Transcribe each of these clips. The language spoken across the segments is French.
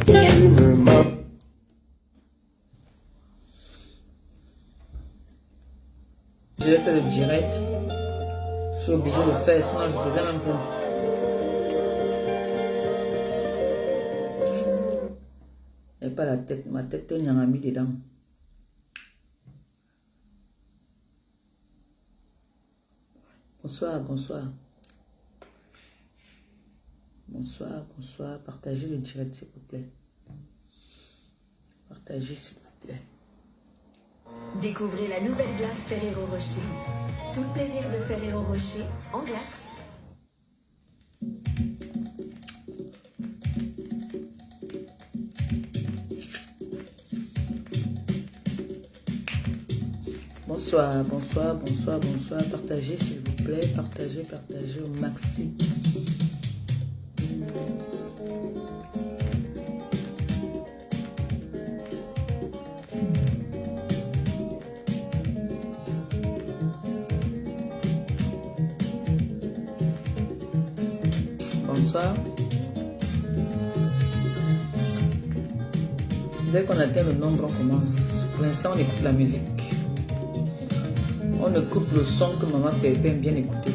Je vais faire le direct. Je suis obligé de le faire, sinon je faisais même pas. Et pas la tête, ma tête, il y en a mis dedans. Bonsoir, bonsoir. Bonsoir, bonsoir. Partagez le direct, s'il vous plaît. Partagez, s'il vous plaît. Découvrez la nouvelle glace Ferrero Rocher. Tout le plaisir de Ferrero Rocher en glace. Bonsoir, bonsoir, bonsoir, bonsoir. Partagez, s'il vous plaît. Partagez, partagez au maxi. Bonsoir. Dès qu'on atteint le nombre, on commence. Pour l'instant, on écoute la musique. On écoute le son que maman Pépé aime bien écouter.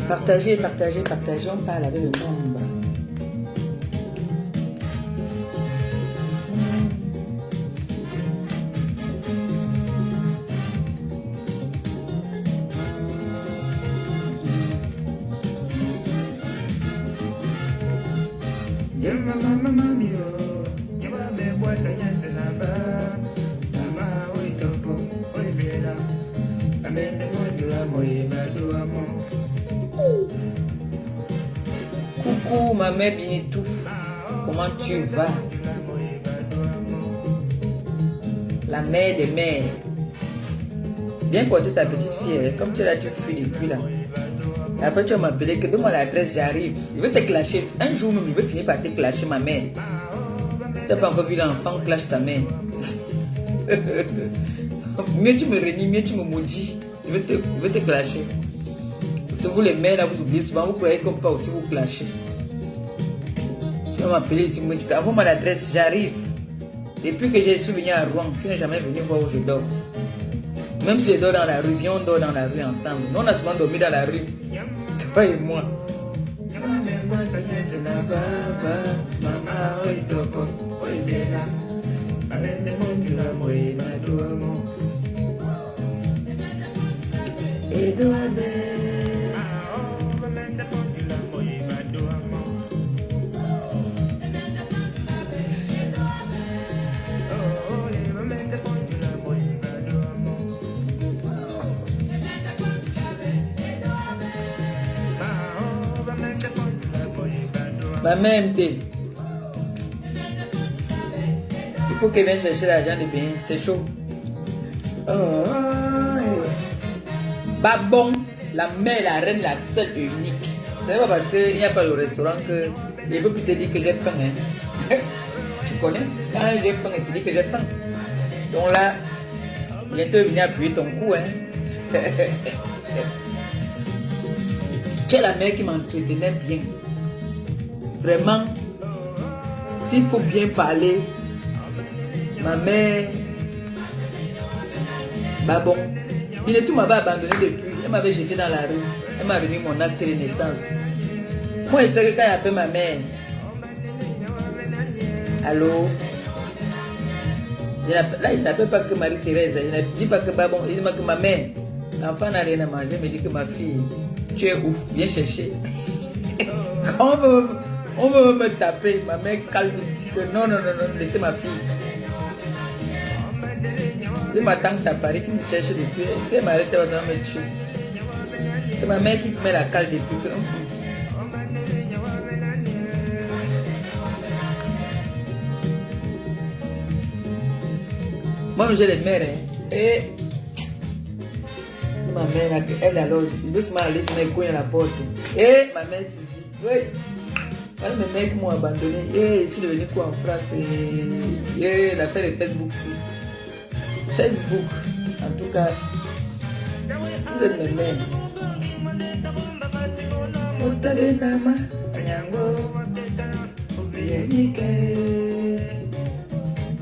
Partagez, partagez, partagez, on parle avec le nombre. Coucou ma mère Binitou, comment tu vas? La mère des mères. Bien porter ta petite fille, comme tu l'as, tu fuis depuis là. Et après tu vas m'appeler que donne-moi l'adresse, j'arrive. Il veut te clasher. Un jour même, il veut finir par te clasher ma mère. Tu n'as pas encore vu l'enfant clash sa mère. Mieux tu me réunis, mieux tu me maudis. Il veut te clasher. Si vous les mères là, vous oubliez souvent, vous croyez qu'on peut aussi vous clasher. Tu vas m'appeler ici, envoie-moi l'adresse, j'arrive. Depuis que j'ai su venir à Rouen, tu n'es jamais venu voir où je dors. Même si je dors dans la rue, viens on dort dans la rue ensemble. Nous on a souvent dormi dans la rue, toi et moi. Ma mère MT. Il faut qu'elle vienne chercher l'argent de bien, c'est chaud. Babon, la mère, la reine, la seule et unique. C'est pas parce qu'il n'y a pas le restaurant que il veut plus te dire que j'ai faim. Hein? Tu connais? Quand j'ai faim, il te dit que j'ai faim. Donc là, bientôt il vient appuyer ton cou. Hein? Tu es la mère qui m'entretenait bien. Vraiment, s'il faut bien parler, ma mère, bah bon, Binetou m'avait abandonné depuis, elle m'avait jeté dans la rue, elle m'a remis mon acte de naissance. Moi, je sais que quand il appelle ma mère, allô, là, il n'appelle pas que Marie-Thérèse, il ne dit pas que Babon, il dit que ma mère, l'enfant n'a rien à manger, il me dit que ma fille, tu es où? Viens chercher. On veut me taper, ma mère calme, dit que non, non, non, non, laissez ma fille. C'est ma tante à Paris qui me cherche depuis. Si elle m'arrête, elle va me tuer. C'est ma mère qui met la cale depuis que... Moi, j'ai les mères. Hein. Et ma mère, elle alors, doucement, elle laisse mes couilles à la porte. Et ma mère s'est dit, oui. Voilà mes mecs m'ont abandonné. Et je suis devenu quoi en France? Et l'affaire de Facebook, si. Facebook, en tout cas, vous êtes mes mères.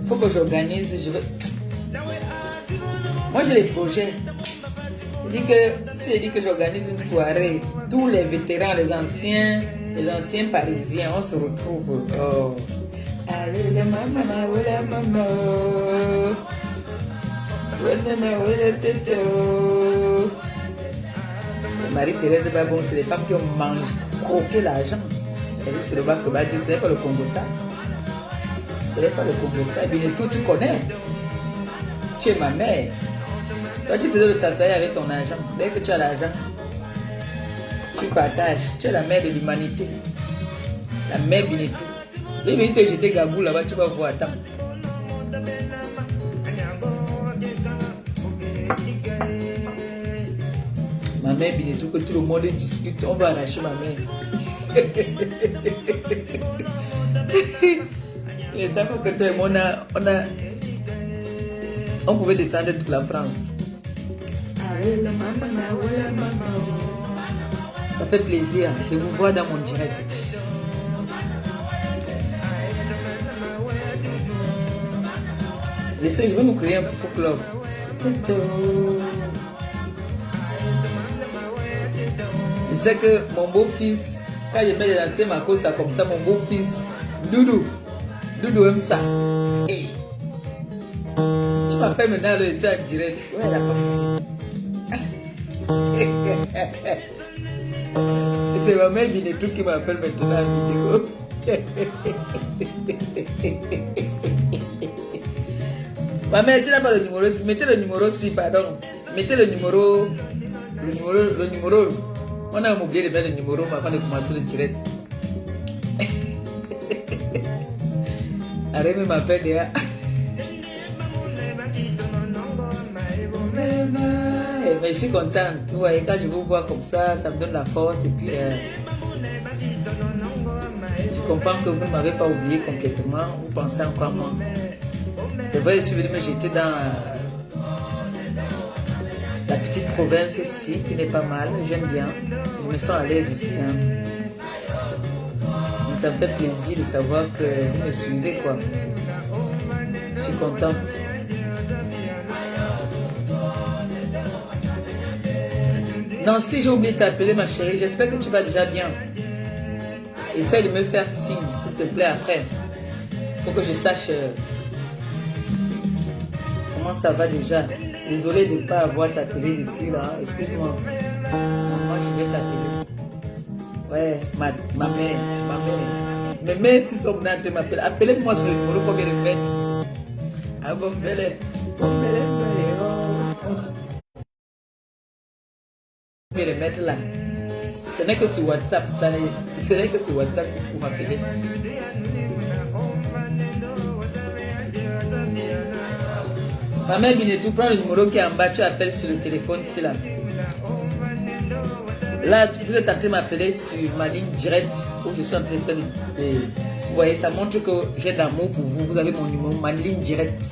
Faut que j'organise, je veux... Moi j'ai les projets. Si je dis que j'organise une soirée, tous les vétérans, les anciens parisiens, on se retrouve. Oh. Allez les mamans, la maman. Marie-Thérèse Babon, c'est les femmes qui ont mangé, croqué l'argent. C'est le bac que va dire, c'est pas le Congo ça. C'est pas le Congo ça. Bien tout, tu connais. Tu es ma mère. Toi, tu faisais le sassaï avec ton argent. Dès que tu as l'argent, tu partages. Tu es la mère de l'humanité. La mère Binetou. Et bien, que j'étais gabou là-bas, tu vas voir. Attends. Ma mère Binetou, que tout le monde discute, on va arracher ma mère. Les savent que toi et moi, on pouvait descendre toute la France. Ça fait plaisir de vous voir dans mon direct. Laissez, je vais nous créer un faux club. Je sais que mon beau-fils, quand je mets les anciens Marcos, ça comme ça, mon beau-fils, Doudou aime ça. Hey. Tu m'appelles maintenant le chat direct. Ouais, d'accord. C'est ma mère Binetou qui m'appelle maintenant en vidéo. Ma mère, tu n'as pas le numéro. Mettez le numéro aussi, pardon. Mettez le numéro. On a oublié de mettre le numéro avant de commencer le direct. Arrête m'appelle déjà. Mais je suis contente. Vous voyez, quand je vous vois comme ça, ça me donne la force. Et puis, je comprends que vous ne m'avez pas oublié complètement. Vous pensez encore à moi. C'est vrai, je suis venu me jeter dans la petite province ici, qui n'est pas mal. J'aime bien. Je me sens à l'aise ici. Hein. Mais ça me fait plaisir de savoir que vous me suivez, quoi. Je suis contente. Non, si j'ai oublié de t'appeler, ma chérie, j'espère que tu vas déjà bien. Essaye de me faire signe, s'il te plaît, après. Pour que je sache comment ça va déjà. Désolé de ne pas avoir t'appelé depuis là. Excuse-moi. Moi, je vais t'appeler. Ouais, ma mère. Mes mères, si sont venus m'appeler. Appelez-moi sur le numéro pour me remettre. Ah bon, me remettre là. Ce n'est que sur WhatsApp. Ce n'est que sur WhatsApp que vous m'appelez. Ma mère Binetou, prends le numéro qui est en bas, tu appelles sur le téléphone ici là. Là, vous êtes en train de m'appeler sur ma ligne directe où je suis en train de faire. Vous voyez, ça montre que j'ai d'amour pour vous. Vous avez mon numéro, ma ligne directe.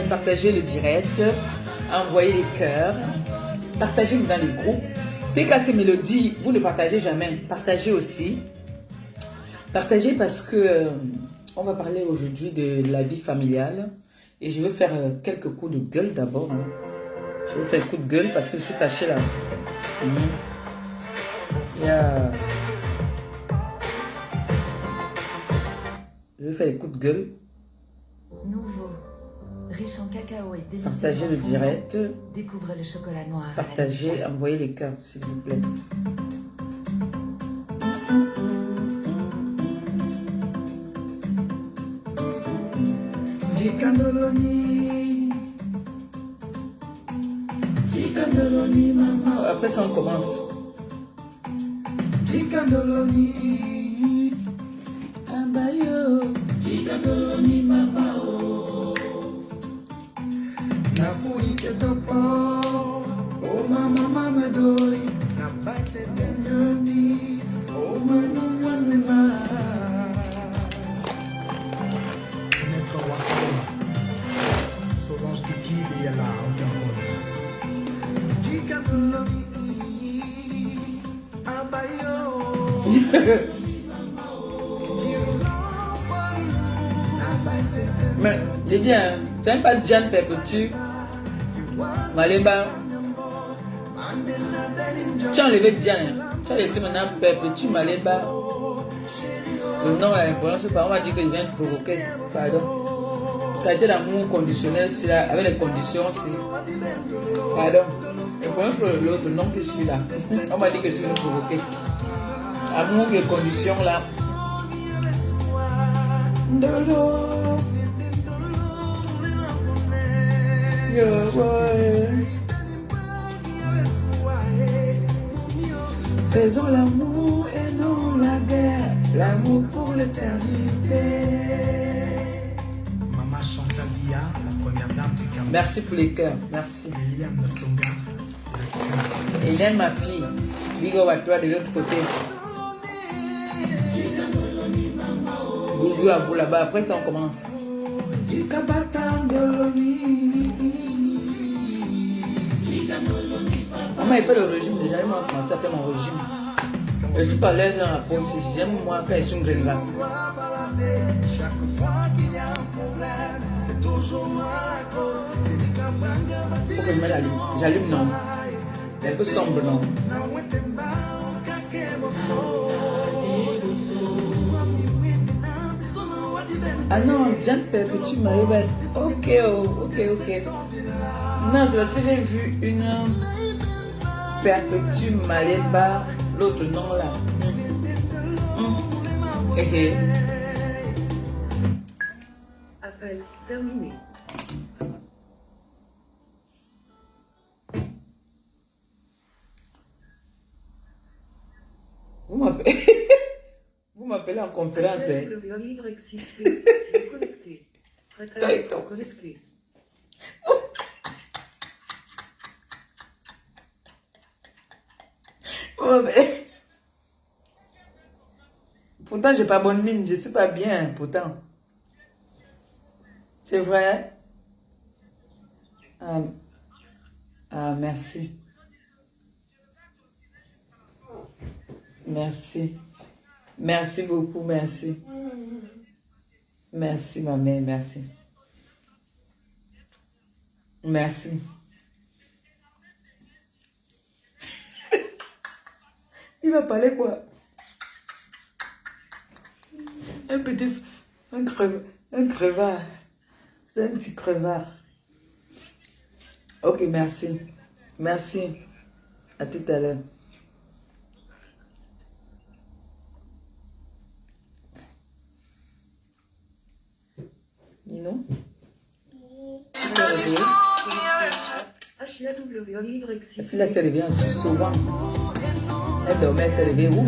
Partagez le direct, envoyez les cœurs, partagez-nous dans les groupes. Dès qu'à ces mélodies, vous ne partagez jamais, partagez aussi. Partagez parce que on va parler aujourd'hui de la vie familiale et je vais faire quelques coups de gueule d'abord. Hein. Je vais faire un coup de gueule parce que je suis fâchée là. Je vais faire des coups de gueule. Nouveau. Riche en cacao et délicieux. Partagez le direct. Découvrez le chocolat noir. Partagez, envoyez les cœurs, s'il vous plaît. Après ça, on commence. Mais j'ai dit, hein, tu n'aimes pas Diane Perpétue, Maléba. Tu as enlevé Diane, tu as laissé maintenant Perpétue, Maléba. Le nom, la influence, on m'a dit que je viens de provoquer. Pardon. Qualité d'amour conditionnel, c'est là, avec les conditions, c'est. Pardon. Le problème pour l'autre nom que je suis là. On m'a dit que je suis venu provoquer. Amour, les conditions là. Faisons l'amour et non la guerre, l'amour pour l'éternité. Maman Chantalia, la première dame du Cameroun. Merci pour les cœurs, merci. William Nosonga, le cœur. Hélène, ma fille, big up à toi de l'autre côté. Bisous à vous là-bas, après ça on commence. Maman il fait le régime déjà, moi je commence à faire mon régime. Je suis pas l'aise dans la pause, j'aime moi quand ils sont grenades. Chaque fois qu'il y a un problème, c'est toujours moi la cause. Faut que je mette la lumière. J'allume non. C'est un peu sombre non. Ah non, Jeanne Perpétue Maléba. Ok, oh, ok. Non, c'est parce que j'ai vu une Perpétue Maléba, l'autre nom là. Appel terminé. Vous m'appelez en conférence. Connecté. Prêt à connecté. Pourtant, j'ai pas bonne mine, je suis pas bien, pourtant. C'est vrai? Merci. Merci. Merci beaucoup, merci. Merci, ma mère, merci. Merci. Il va parler quoi? Un crevard. C'est un petit crevard. Ok, merci. Merci. À tout à l'heure. Non? Là, ça revient souvent. Elle dormait, ça revient où?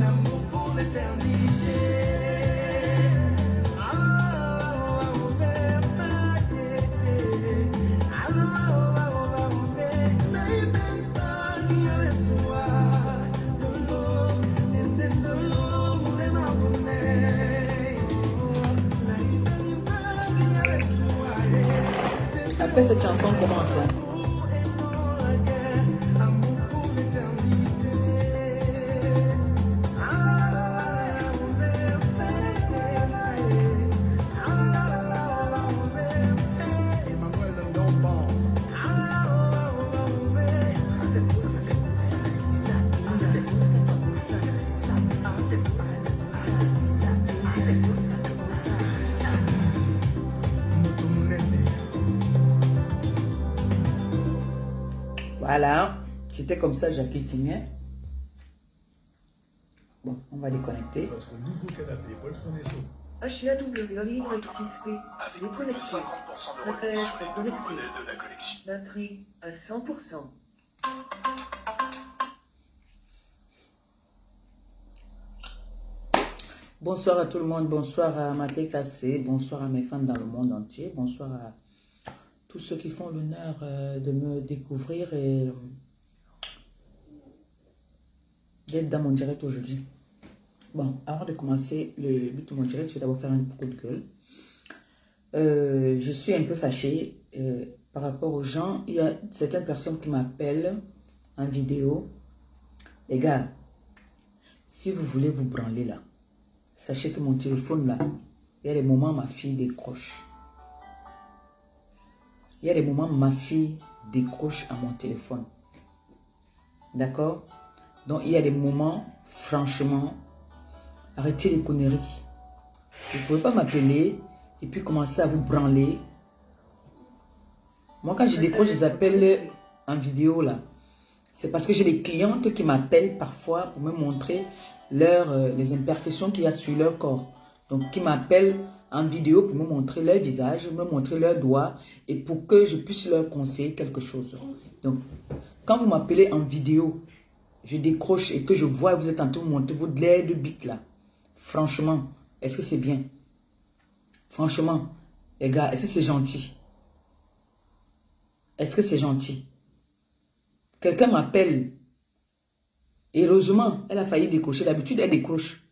Après cette chanson commence. Voilà. C'était comme ça, Jackie Tignet. Bon, on va déconnecter. Votre nouveau canapé poltronné chaud. HLAWY6P. Déconnecté. 50% de Prêt à remise sur les être nouveaux connecté. modèles de la collection. Batterie à 100%. Bonsoir à tout le monde, bonsoir à Maté Cassé, bonsoir à mes fans dans le monde entier, bonsoir à tous ceux qui font l'honneur de me découvrir et d'être dans mon direct aujourd'hui. Bon, avant de commencer le but de mon direct, je vais d'abord faire un coup de gueule. Je suis un peu fâchée par rapport aux gens. Il y a certaines personnes qui m'appellent en vidéo. Les gars, si vous voulez vous branler là, sachez que mon téléphone là, il y a des moments où ma fille décroche. Il y a des moments où ma fille décroche à mon téléphone. D'accord? Donc il y a des moments, franchement, arrêtez les conneries. Vous ne pouvez pas m'appeler et puis commencer à vous branler. Moi quand je décroche des appels en vidéo là, c'est parce que j'ai des clientes qui m'appellent parfois pour me montrer les imperfections qu'il y a sur leur corps. Donc, qui m'appellent en vidéo pour me montrer leur visage, me montrer leurs doigts et pour que je puisse leur conseiller quelque chose. Donc, quand vous m'appelez en vidéo, je décroche et que je vois que vous êtes en train de monter votre lait de bic là. Franchement, est-ce que c'est bien? Franchement, les gars, est-ce que c'est gentil? Est-ce que c'est gentil? Quelqu'un m'appelle. Et heureusement, elle a failli décrocher. D'habitude, elle décroche.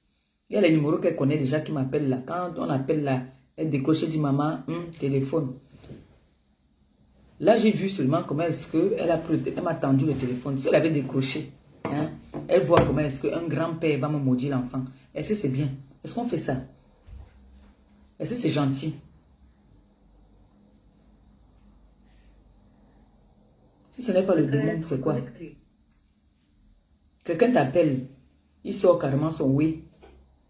Il y a les numéros qu'elle connaît déjà qui m'appellent là. Quand on appelle là, elle décroche, elle dit maman, téléphone. Là, j'ai vu seulement comment est-ce qu'elle m'a tendu le téléphone. Si elle avait décroché, hein, elle voit comment est-ce qu'un grand-père va me maudire l'enfant. Est-ce que c'est bien? Est-ce qu'on fait ça? Est-ce que c'est gentil? Si ce n'est pas le démon, c'est quoi? Quelqu'un t'appelle, il sort carrément son oui.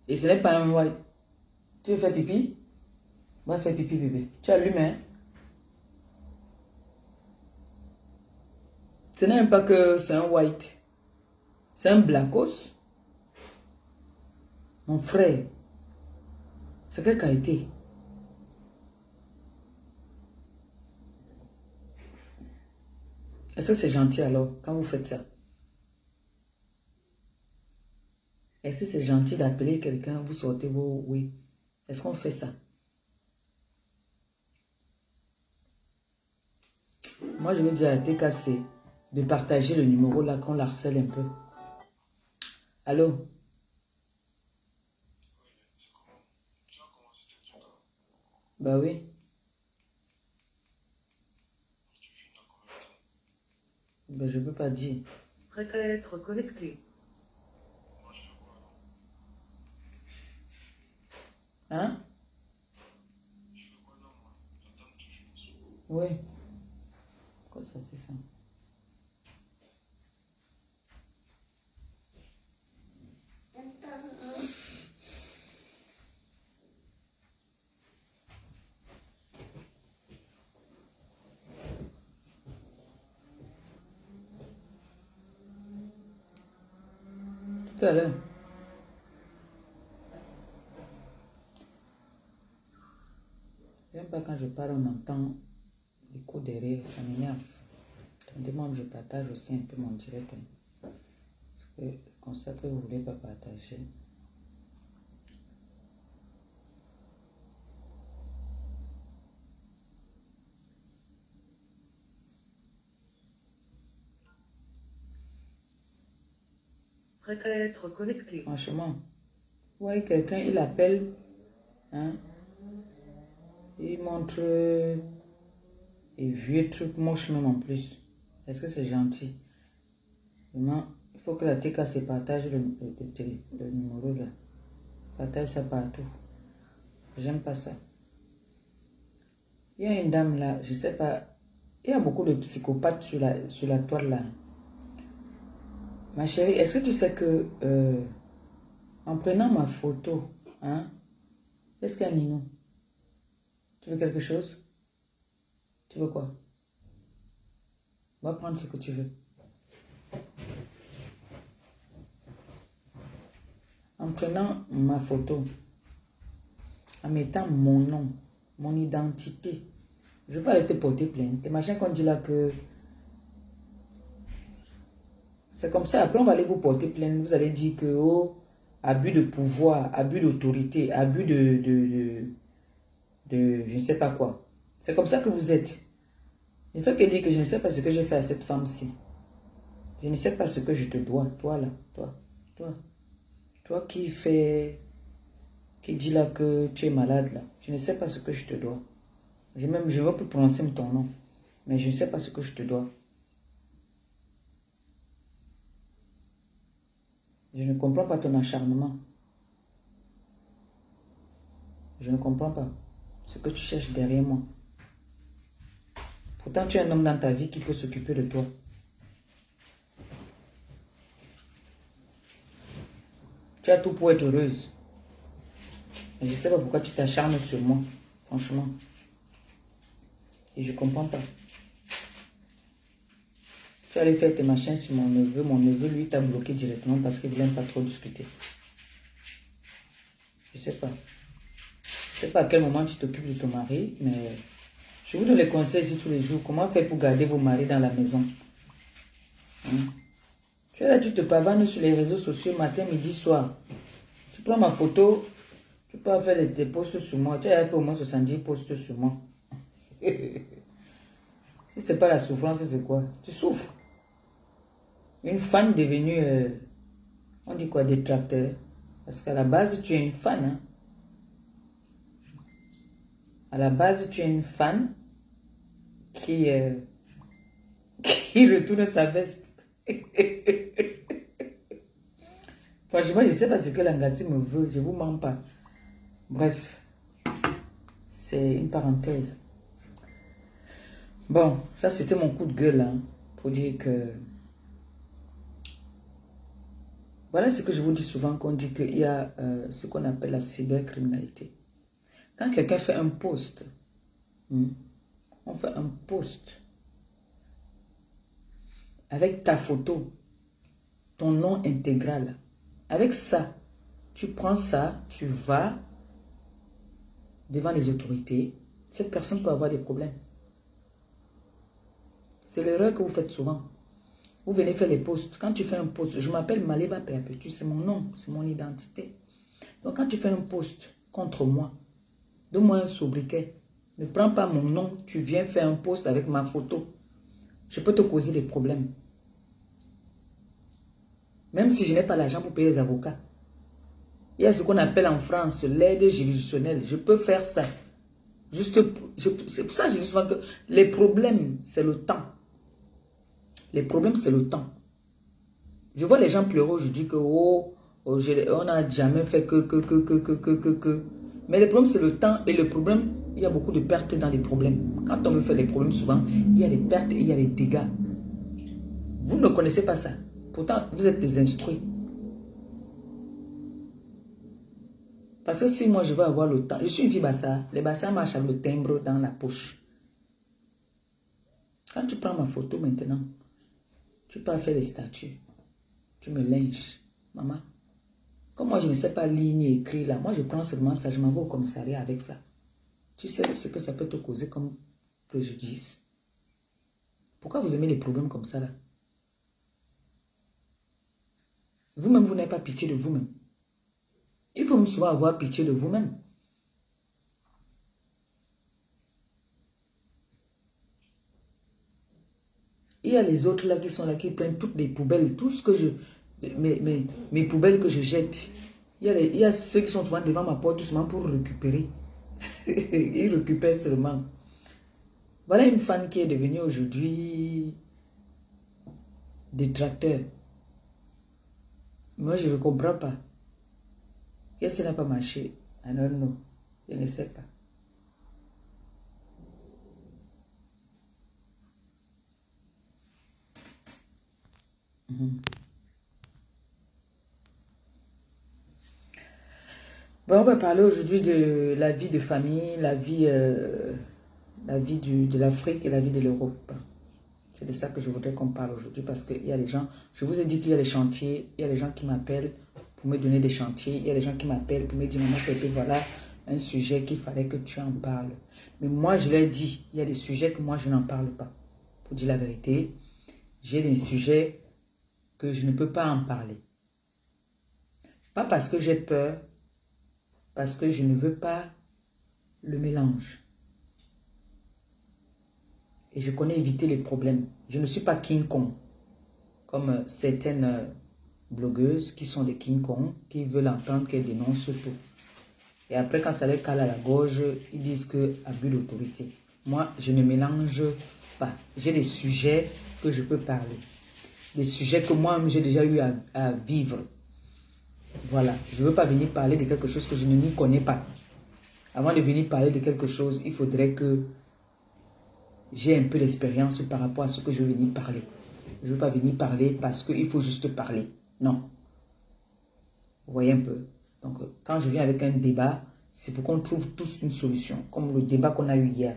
Et ce n'est pas un ouais. Tu veux faire pipi? Va faire pipi, bébé. Tu allumes, hein? Ce n'est même pas que c'est un white. C'est un blackos. Mon frère. C'est quelle qualité? Est-ce que c'est gentil alors quand vous faites ça? Est-ce que c'est gentil d'appeler quelqu'un, vous sortez vos oui? Est-ce qu'on fait ça? Moi, je vais dire à TKC de partager le numéro là qu'on harcèle un peu. Allô? Bah oui. Ben, je peux pas dire. Prêt à être connecté. Hein? Oui. Pourquoi ça fait ça? Tout à l'heure. J'aime pas quand je parle, on entend l'écho derrière, ça m'énerve. Je me demande, je partage aussi un peu mon direct. Parce que je constate que vous ne voulez pas partager. Prêt à être connecté. Franchement, vous voyez quelqu'un, il appelle, hein, il montre des vieux trucs moches même en plus. Est-ce que c'est gentil? Vraiment, il faut que la TK se partage le numéro là. Partage ça partout. J'aime pas ça. Il y a une dame là, je sais pas, il y a beaucoup de psychopathes sur la toile là. Ma chérie, est-ce que tu sais que en prenant ma photo, hein, est-ce qu'il y a Nino? Tu veux quelque chose? Tu veux quoi? Va prendre ce que tu veux. en prenant ma photo, en mettant mon nom, mon identité. Je ne vais pas aller te porter plainte. Machin qu'on dit là que... C'est comme ça. Après, on va aller vous porter plainte. Vous allez dire que, oh, abus de pouvoir, abus d'autorité, abus de je ne sais pas quoi. C'est comme ça que vous êtes. Il ne faut que dire que je ne sais pas ce que j'ai fait à cette femme-ci. Je ne sais pas ce que je te dois. Toi là, toi qui fais... Qui dit là que tu es malade là. Je ne sais pas ce que je te dois. Je ne veux plus prononcer ton nom. Mais je ne sais pas ce que je te dois. Je ne comprends pas ton acharnement. Je ne comprends pas ce que tu cherches derrière moi. Pourtant, tu es un homme dans ta vie qui peut s'occuper de toi. Tu as tout pour être heureuse. Mais je ne sais pas pourquoi tu t'acharnes sur moi. Franchement. Et je ne comprends pas. Tu allais faire tes machins sur mon neveu. Mon neveu, lui, t'a bloqué directement parce qu'il ne voulait pas trop discuter. Je ne sais pas. Je ne sais pas à quel moment tu t'occupes de ton mari, mais je vous donne les conseils ici tous les jours. Comment faire pour garder vos maris dans la maison? Tu es là, tu te pavanes sur les réseaux sociaux matin, midi, soir. Tu prends ma photo, tu peux faire des posts sur moi. Tu as fait au moins 70 posts sur moi. Si ce n'est pas la souffrance, c'est quoi? Tu souffres. Une fan devenue, on dit quoi, détracteur? Parce qu'à la base, tu es une fan. Hein? À la base, tu es une fan qui retourne sa veste. Franchement, je ne sais pas ce que l'Angassi me veut. Je ne vous mens pas. Bref, c'est une parenthèse. Bon, ça c'était mon coup de gueule hein, pour dire que... Voilà ce que je vous dis souvent, qu'on dit qu'il y a ce qu'on appelle la cybercriminalité. Quand quelqu'un fait un post, on fait un post avec ta photo, ton nom intégral. Avec ça, tu prends ça, tu vas devant les autorités. Cette personne peut avoir des problèmes. C'est l'erreur que vous faites souvent. Vous venez faire les posts. Quand tu fais un post, je m'appelle Maleba Perpétue, c'est mon nom, c'est mon identité. Donc quand tu fais un post contre moi, donne-moi un sobriquet. Ne prends pas mon nom, tu viens faire un post avec ma photo. Je peux te causer des problèmes. Même si je n'ai pas l'argent pour payer les avocats. Il y a ce qu'on appelle en France l'aide juridictionnelle. Je peux faire ça. C'est pour ça que je dis souvent que les problèmes, c'est le temps. Les problèmes, c'est le temps. Je vois les gens pleurer aujourd'hui que on n'a jamais fait que. Mais le problème, c'est le temps. Et le problème, il y a beaucoup de pertes dans les problèmes. Quand on me fait les problèmes, souvent, il y a des pertes et il y a des dégâts. Vous ne connaissez pas ça. Pourtant, vous êtes des instruits. Parce que si moi, je veux avoir le temps, je suis une fille bassa. Les bassas marchent avec le timbre dans la poche. Quand tu prends ma photo maintenant, tu peux faire les statuts. Tu me lynches. Maman, comme moi, je ne sais pas lire ni écrire là, moi, je prends seulement ça, je m'en vais au commissariat avec ça. Tu sais ce que ça peut te causer comme préjudice? Pourquoi vous aimez les problèmes comme ça là? Vous-même, vous n'avez pas pitié de vous-même. Il faut souvent avoir pitié de vous-même. Il y a les autres là qui sont là, qui prennent toutes les poubelles, tout ce que mes poubelles que je jette. Il y a ceux qui sont souvent devant ma porte seulement pour récupérer. Ils récupèrent seulement. Voilà une fan qui est devenue aujourd'hui détracteur. Moi, je ne comprends pas. Qu'est-ce qui n'a pas marché? I don't know. Je ne sais pas. Bon, on va parler aujourd'hui de la vie de famille, la vie de l'Afrique et la vie de l'Europe. C'est de ça que je voudrais qu'on parle aujourd'hui parce qu'il y a les gens, je vous ai dit qu'il y a les chantiers, il y a les gens qui m'appellent pour me donner des chantiers. Il y a des gens qui m'appellent pour me dire, maman Pépé, voilà un sujet qu'il fallait que tu en parles. Mais moi, je leur dis, il y a des sujets que moi, je n'en parle pas. Pour dire la vérité, j'ai des sujets que je ne peux pas en parler. Pas parce que j'ai peur, parce que je ne veux pas le mélange. Et je connais éviter les problèmes. Je ne suis pas King Kong, comme certaines blogueuses qui sont des King Kong, qui veulent entendre qu'elles dénoncent tout. Et après, quand ça les cale à la gorge, ils disent que abus d'autorité. Moi, je ne mélange pas. J'ai des sujets que je peux parler. Des sujets que moi-même, j'ai déjà eu à vivre. Voilà. Je ne veux pas venir parler de quelque chose que je ne m'y connais pas. Avant de venir parler de quelque chose, il faudrait que j'ai un peu d'expérience par rapport à ce que je veux venir parler. Je ne veux pas venir parler parce qu'il faut juste parler. Non. Vous voyez un peu. Donc, quand je viens avec un débat, c'est pour qu'on trouve tous une solution. Comme le débat qu'on a eu hier.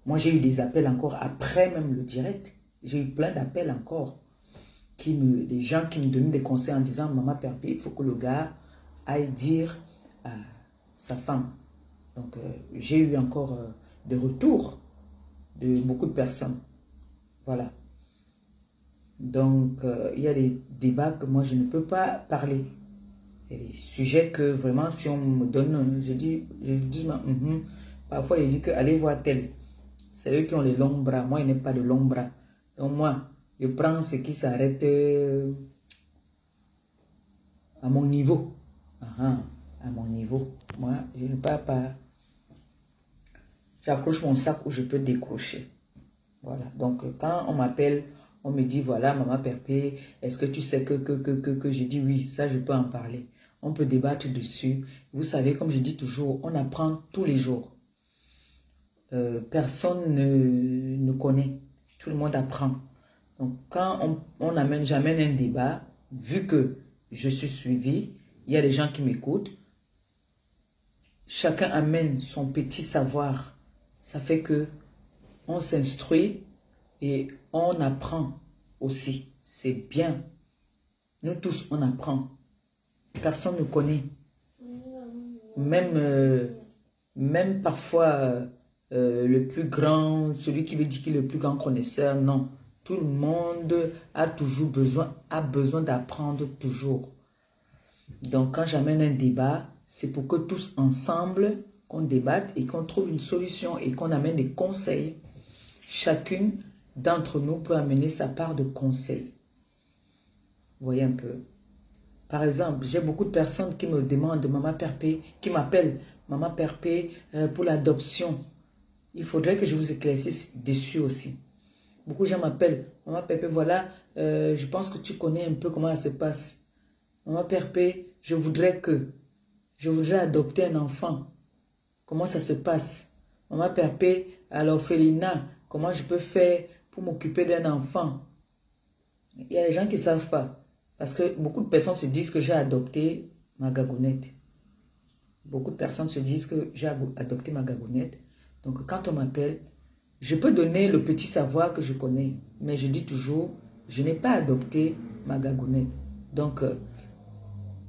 Moi, j'ai eu des appels encore après même le direct. J'ai eu plein d'appels encore. Des gens qui me donnaient des conseils en disant, maman Pépé, il faut que le gars aille dire à sa femme. Donc, j'ai eu encore des retours de beaucoup de personnes. Voilà. Donc, il y a des débats que moi, je ne peux pas parler. Il y a des sujets que vraiment, si on me donne, je dis parfois, je dis que allez voir tel. C'est eux qui ont les longs bras. Moi, il n'ai pas de longs bras. Donc, moi, je prends ce qui s'arrête à mon niveau. À mon niveau. Moi, je ne peux pas. J'accroche mon sac où je peux décrocher. Voilà. Donc, quand on m'appelle, on me dit, voilà, maman Pépé, est-ce que tu sais que je dis oui, ça, je peux en parler. On peut débattre dessus. Vous savez, comme je dis toujours, on apprend tous les jours. Personne ne connaît. Tout le monde apprend. Donc, quand j'amène un débat, vu que je suis suivi, il y a des gens qui m'écoutent, chacun amène son petit savoir. Ça fait que on s'instruit et on apprend aussi. C'est bien. Nous tous, on apprend. Personne ne connaît. Même parfois, le plus grand, celui qui veut dire qu'il est le plus grand connaisseur, non. Tout le monde a toujours besoin d'apprendre toujours. Donc, quand j'amène un débat, c'est pour que tous ensemble, qu'on débatte et qu'on trouve une solution et qu'on amène des conseils. Chacune d'entre nous peut amener sa part de conseils. Vous voyez un peu. Par exemple, j'ai beaucoup de personnes qui me demandent, maman Pépé, qui m'appellent maman Pépé pour l'adoption. Il faudrait que je vous éclaircisse dessus aussi. Beaucoup de gens m'appellent, maman Pépé, voilà, je pense que tu connais un peu comment ça se passe. Maman Pépé, je voudrais adopter un enfant. Comment ça se passe? Maman Pépé, à l'orphelinat, comment je peux faire pour m'occuper d'un enfant? Il y a des gens qui ne savent pas. Parce que beaucoup de personnes se disent que j'ai adopté ma gagounette. Beaucoup de personnes se disent que j'ai adopté ma gagounette. Donc quand on m'appelle, je peux donner le petit savoir que je connais. Mais je dis toujours, je n'ai pas adopté ma gagounette. Donc,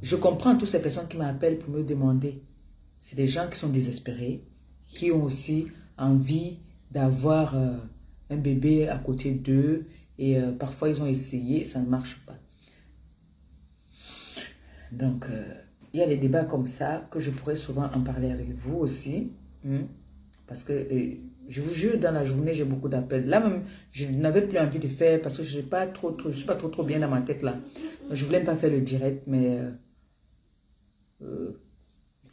je comprends toutes ces personnes qui m'appellent pour me demander. C'est des gens qui sont désespérés, qui ont aussi envie d'avoir un bébé à côté d'eux. Et parfois, ils ont essayé, ça ne marche pas. Donc, il y a des débats comme ça que je pourrais souvent en parler avec vous aussi. Parce que, je vous jure, dans la journée, j'ai beaucoup d'appels. Là même, je n'avais plus envie de faire parce que je ne suis pas trop bien dans ma tête là. Donc, je ne voulais pas faire le direct, mais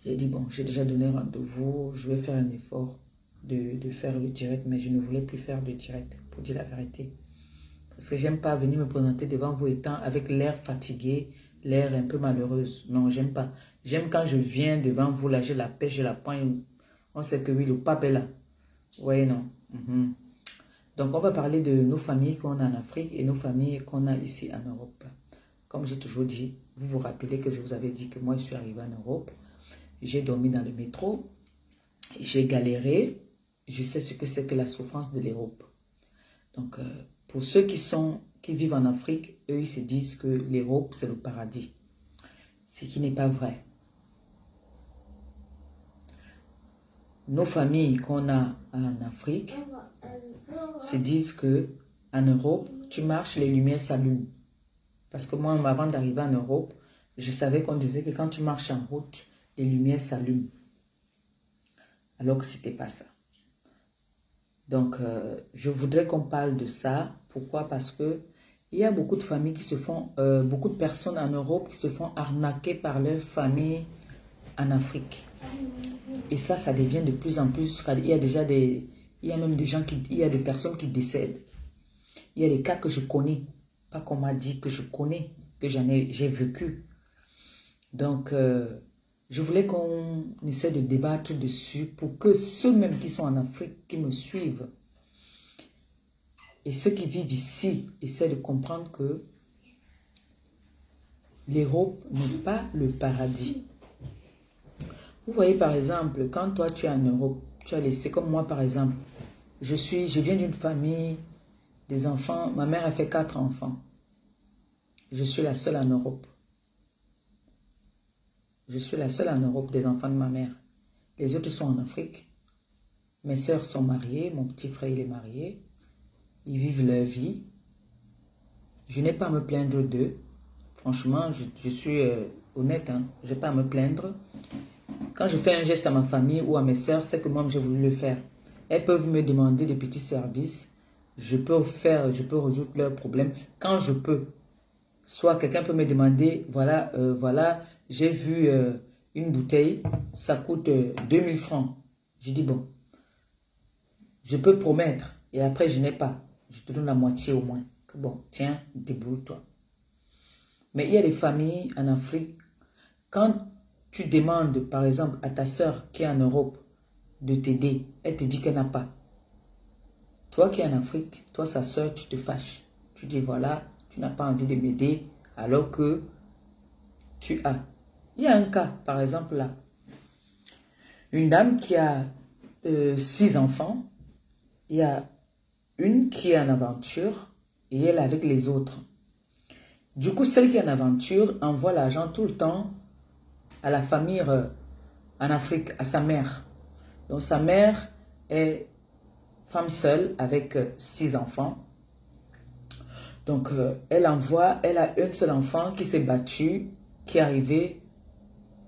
j'ai dit, bon, j'ai déjà donné rendez-vous, je vais faire un effort de faire le direct, mais je ne voulais plus faire le direct, pour dire la vérité. Parce que j'aime pas venir me présenter devant vous étant avec l'air fatigué, l'air un peu malheureuse. Non, j'aime pas. J'aime quand je viens devant vous, là, j'ai la pêche, j'ai la poigne. On sait que oui, le pape est là. Vous voyez, non? Donc, on va parler de nos familles qu'on a en Afrique et nos familles qu'on a ici en Europe. Comme j'ai toujours dit, vous vous rappelez que je vous avais dit que moi, je suis arrivé en Europe. J'ai dormi dans le métro. J'ai galéré. Je sais ce que c'est que la souffrance de l'Europe. Donc, pour ceux qui vivent en Afrique, eux, ils se disent que l'Europe, c'est le paradis. Ce qui n'est pas vrai. Nos familles qu'on a en Afrique se disent que en Europe, tu marches, les lumières s'allument. Parce que moi, avant d'arriver en Europe, je savais qu'on disait que quand tu marches en route, les lumières s'allument. Alors que ce n'était pas ça. Donc, je voudrais qu'on parle de ça. Pourquoi? Parce que il y a beaucoup de familles qui se font, beaucoup de personnes en Europe qui se font arnaquer par leur famille en Afrique. Et ça devient de plus en plus. Il y a déjà il y a même des gens il y a des personnes qui décèdent. Il y a des cas que je connais, pas qu'on m'a dit, que je connais, que j'ai vécu. Donc, je voulais qu'on essaie de débattre dessus pour que ceux même qui sont en Afrique, qui me suivent, et ceux qui vivent ici, essaient de comprendre que l'Europe n'est pas le paradis. Vous voyez par exemple, quand toi tu es en Europe, tu as laissé, comme moi par exemple, je viens d'une famille, des enfants, ma mère a fait 4 enfants. Je suis la seule en Europe. Je suis la seule en Europe des enfants de ma mère. Les autres sont en Afrique. Mes sœurs sont mariées, mon petit frère il est marié. Ils vivent leur vie. Je n'ai pas à me plaindre d'eux. Franchement, je suis honnête, hein? Je n'ai pas à me plaindre. Quand je fais un geste à ma famille ou à mes sœurs, c'est que moi j'ai voulu le faire. Elles peuvent me demander des petits services. Je peux résoudre leurs problèmes quand je peux. Soit quelqu'un peut me demander, voilà, j'ai vu une bouteille, ça coûte 2000 francs. Je dis bon, je peux promettre et après je n'ai pas. Je te donne la moitié au moins. Bon, tiens, débrouille-toi. Mais il y a des familles en Afrique, quand tu demandes par exemple à ta soeur qui est en Europe de t'aider, elle te dit qu'elle n'a pas. Toi qui es en Afrique, toi sa soeur, tu te fâches. Tu dis voilà, tu n'as pas envie de m'aider alors que tu as. Il y a un cas, par exemple là. Une dame qui a 6 enfants. Il y a une qui est en aventure et elle avec les autres. Du coup, celle qui est en aventure envoie l'argent tout le temps à la famille en Afrique, à sa mère. Donc sa mère est femme seule avec 6 enfants. Donc elle a un seul enfant qui s'est battu, qui est arrivé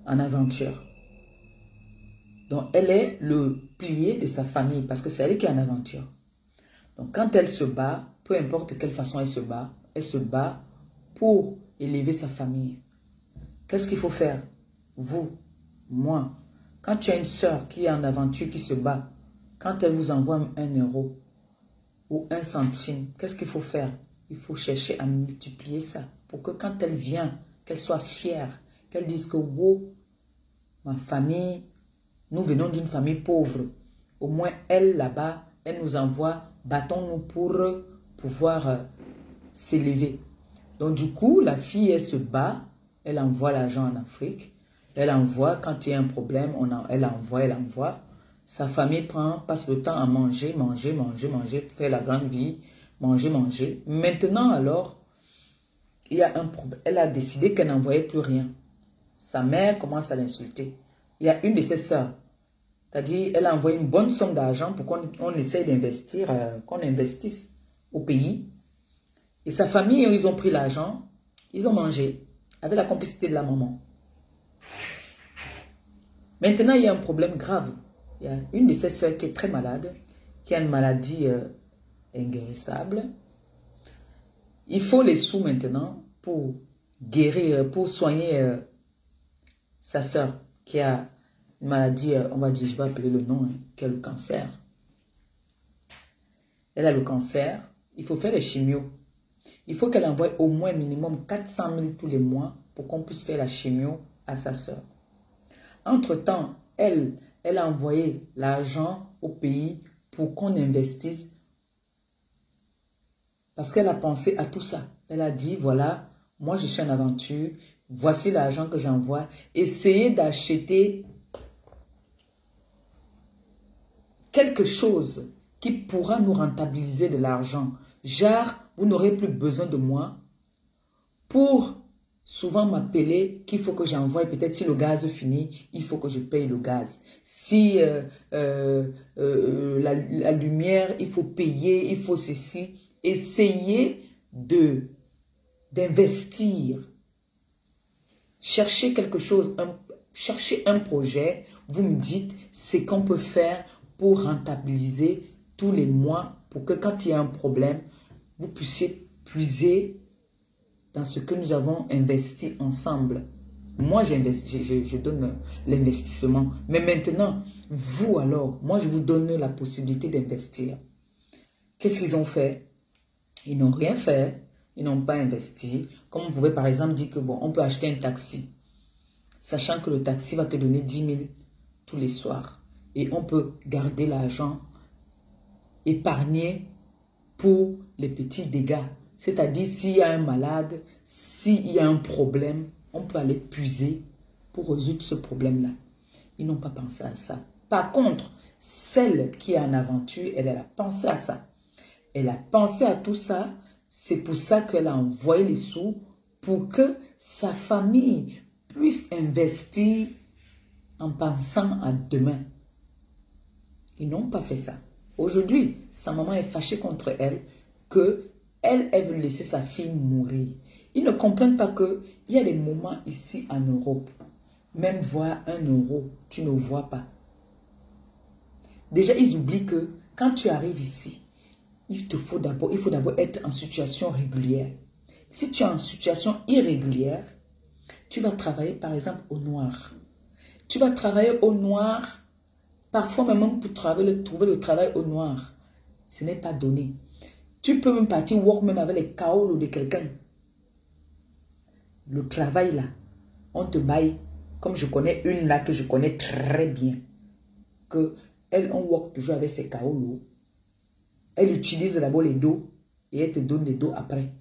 en aventure. Donc elle est le pilier de sa famille parce que c'est elle qui est en aventure. Donc quand elle se bat, peu importe de quelle façon elle se bat pour élever sa famille. Qu'est-ce qu'il faut faire? Vous, moi, quand tu as une soeur qui est en aventure, qui se bat, quand elle vous envoie 1 euro ou 1 centime, qu'est-ce qu'il faut faire? Il faut chercher à multiplier ça pour que quand elle vient, qu'elle soit fière, qu'elle dise que wow, ma famille, nous venons d'une famille pauvre. Au moins elle là-bas, elle nous envoie, battons-nous pour pouvoir s'élever. Donc du coup, la fille, elle se bat, elle envoie l'argent en Afrique, elle envoie, quand il y a un problème, elle envoie. Sa famille passe le temps à manger, faire la grande vie, manger. Maintenant alors, il y a un problème. Elle a décidé qu'elle n'envoyait plus rien. Sa mère commence à l'insulter. Il y a une de ses sœurs, c'est-à-dire elle a envoyé une bonne somme d'argent pour qu'on essaye d'investir, qu'on investisse au pays. Et sa famille, ils ont pris l'argent, ils ont mangé, avec la complicité de la maman. Maintenant, il y a un problème grave. Il y a une de ses sœurs qui est très malade, qui a une maladie inguérissable. Il faut les sous maintenant pour guérir, pour soigner sa sœur qui a une maladie, on va dire, je vais appeler le nom, qui a le cancer. Elle a le cancer, il faut faire les chimios. Il faut qu'elle envoie au moins minimum 400 000 tous les mois pour qu'on puisse faire la chimio à sa sœur. Entre-temps, elle a envoyé l'argent au pays pour qu'on investisse parce qu'elle a pensé à tout ça. Elle a dit, voilà, moi je suis en aventure, voici l'argent que j'envoie. Essayez d'acheter quelque chose qui pourra nous rentabiliser de l'argent. Genre, vous n'aurez plus besoin de moi pour souvent m'appeler qu'il faut que j'envoie, peut-être si le gaz finit, il faut que je paye le gaz. Si la lumière, il faut payer, il faut ceci. Essayez d'investir. Cherchez quelque chose, cherchez un projet. Vous me dites ce qu'on peut faire pour rentabiliser tous les mois, pour que quand il y a un problème, vous puissiez puiser dans ce que nous avons investi ensemble. Moi, je donne l'investissement. Mais maintenant, vous alors, moi, je vous donne la possibilité d'investir. Qu'est-ce qu'ils ont fait? Ils n'ont rien fait. Ils n'ont pas investi. Comme on pouvait par exemple dire que bon, on peut acheter un taxi. Sachant que le taxi va te donner 10 000 tous les soirs. Et on peut garder l'argent épargné pour les petits dégâts. C'est-à-dire s'il y a un malade, s'il y a un problème, on peut aller puiser pour résoudre ce problème-là. Ils n'ont pas pensé à ça. Par contre, celle qui est en aventure, elle a pensé à ça. Elle a pensé à tout ça. C'est pour ça qu'elle a envoyé les sous pour que sa famille puisse investir en pensant à demain. Ils n'ont pas fait ça. Aujourd'hui, sa maman est fâchée contre elle que elle veut laisser sa fille mourir. Ils ne comprennent pas qu'il y a des moments ici en Europe, même voir 1 euro, tu ne vois pas. Déjà, ils oublient que quand tu arrives ici, il faut d'abord être en situation régulière. Si tu es en situation irrégulière, tu vas travailler par exemple au noir. Tu vas travailler au noir, parfois même pour trouver le travail au noir. Ce n'est pas donné. Tu peux même partir work même avec les kaolos de quelqu'un. Le travail là, on te baille, comme je connais une là que je connais très bien, que elle, on work toujours avec ses kaolos. Elle utilise d'abord les dos et elle te donne les dos après.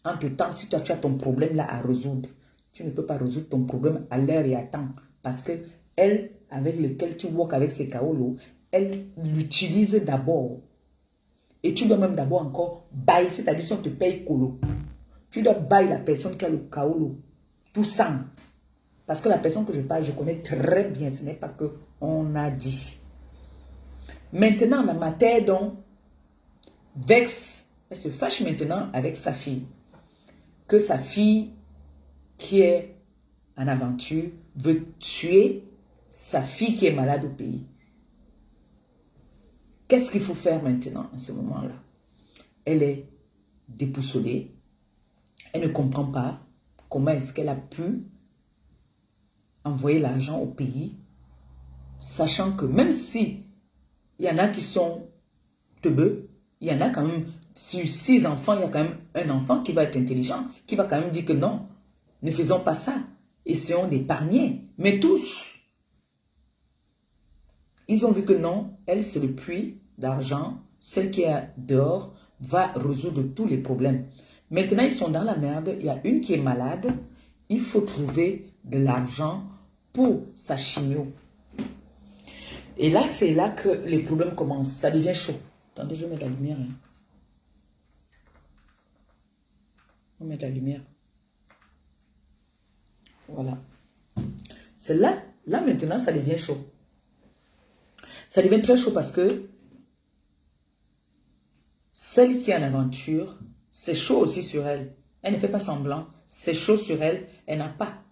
Entre-temps, si toi tu as ton problème là à résoudre, tu ne peux pas résoudre ton problème à l'heure et à temps. Parce que elle, avec lequel tu work avec ses kaolos, elle l'utilise d'abord. Et tu dois même d'abord encore bailler, c'est-à-dire si on te paye colo. Tu dois bailler la personne qui a le kaolo. Tout ça. Parce que la personne que je parle, je connais très bien. Ce n'est pas que on a dit. Maintenant, la matière donc vexe, elle se fâche maintenant avec sa fille. Que sa fille, qui est en aventure, veut tuer sa fille qui est malade au pays. Qu'est-ce qu'il faut faire maintenant, en ce moment-là? Elle est déboussolée. Elle ne comprend pas comment est-ce qu'elle a pu envoyer l'argent au pays, sachant que même si il y en a qui sont teubeux, il y en a quand même, sur 6 enfants, il y a quand même un enfant qui va être intelligent, qui va quand même dire que non, ne faisons pas ça, essayons d'épargner. Mais tous, ils ont vu que non, elle c'est le puits d'argent, celle qui est dehors va résoudre tous les problèmes. Maintenant, ils sont dans la merde, il y a une qui est malade, il faut trouver de l'argent pour sa chimio. Et là, c'est là que les problèmes commencent, ça devient chaud. Attendez, je vais mettre la lumière. Hein. On va mettre la lumière. Voilà. C'est là maintenant, ça devient chaud. Ça devient très chaud parce que celle qui est en aventure, c'est chaud aussi sur elle. Elle ne fait pas semblant. C'est chaud sur elle. Elle n'a pas.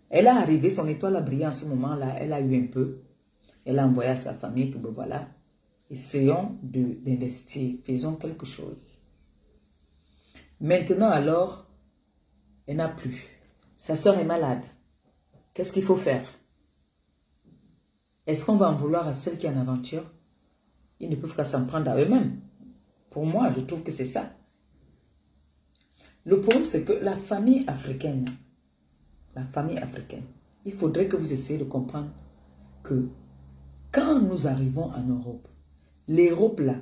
Elle a arrivé, son étoile a brillé en ce moment-là. Elle a eu un peu. Elle a envoyé à sa famille que ben voilà. Essayons d'investir. Faisons quelque chose. Maintenant alors, elle n'a plus. Sa soeur est malade. Qu'est-ce qu'il faut faire? Est-ce qu'on va en vouloir à celle qui est en aventure? Ils ne peuvent qu'à s'en prendre à eux-mêmes. Pour moi, je trouve que c'est ça. Le problème, c'est que la famille africaine, il faudrait que vous essayiez de comprendre que quand nous arrivons en Europe, l'Europe là,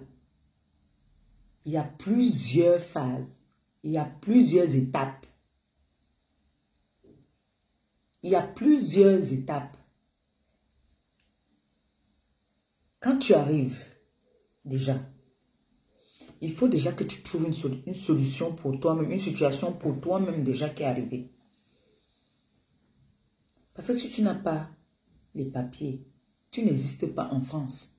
il y a plusieurs phases, il y a plusieurs étapes. Il y a plusieurs étapes. Quand tu arrives, déjà, il faut déjà que tu trouves une solution pour toi-même, une situation pour toi-même déjà qui est arrivée. Parce que si tu n'as pas les papiers, tu n'existes pas en France.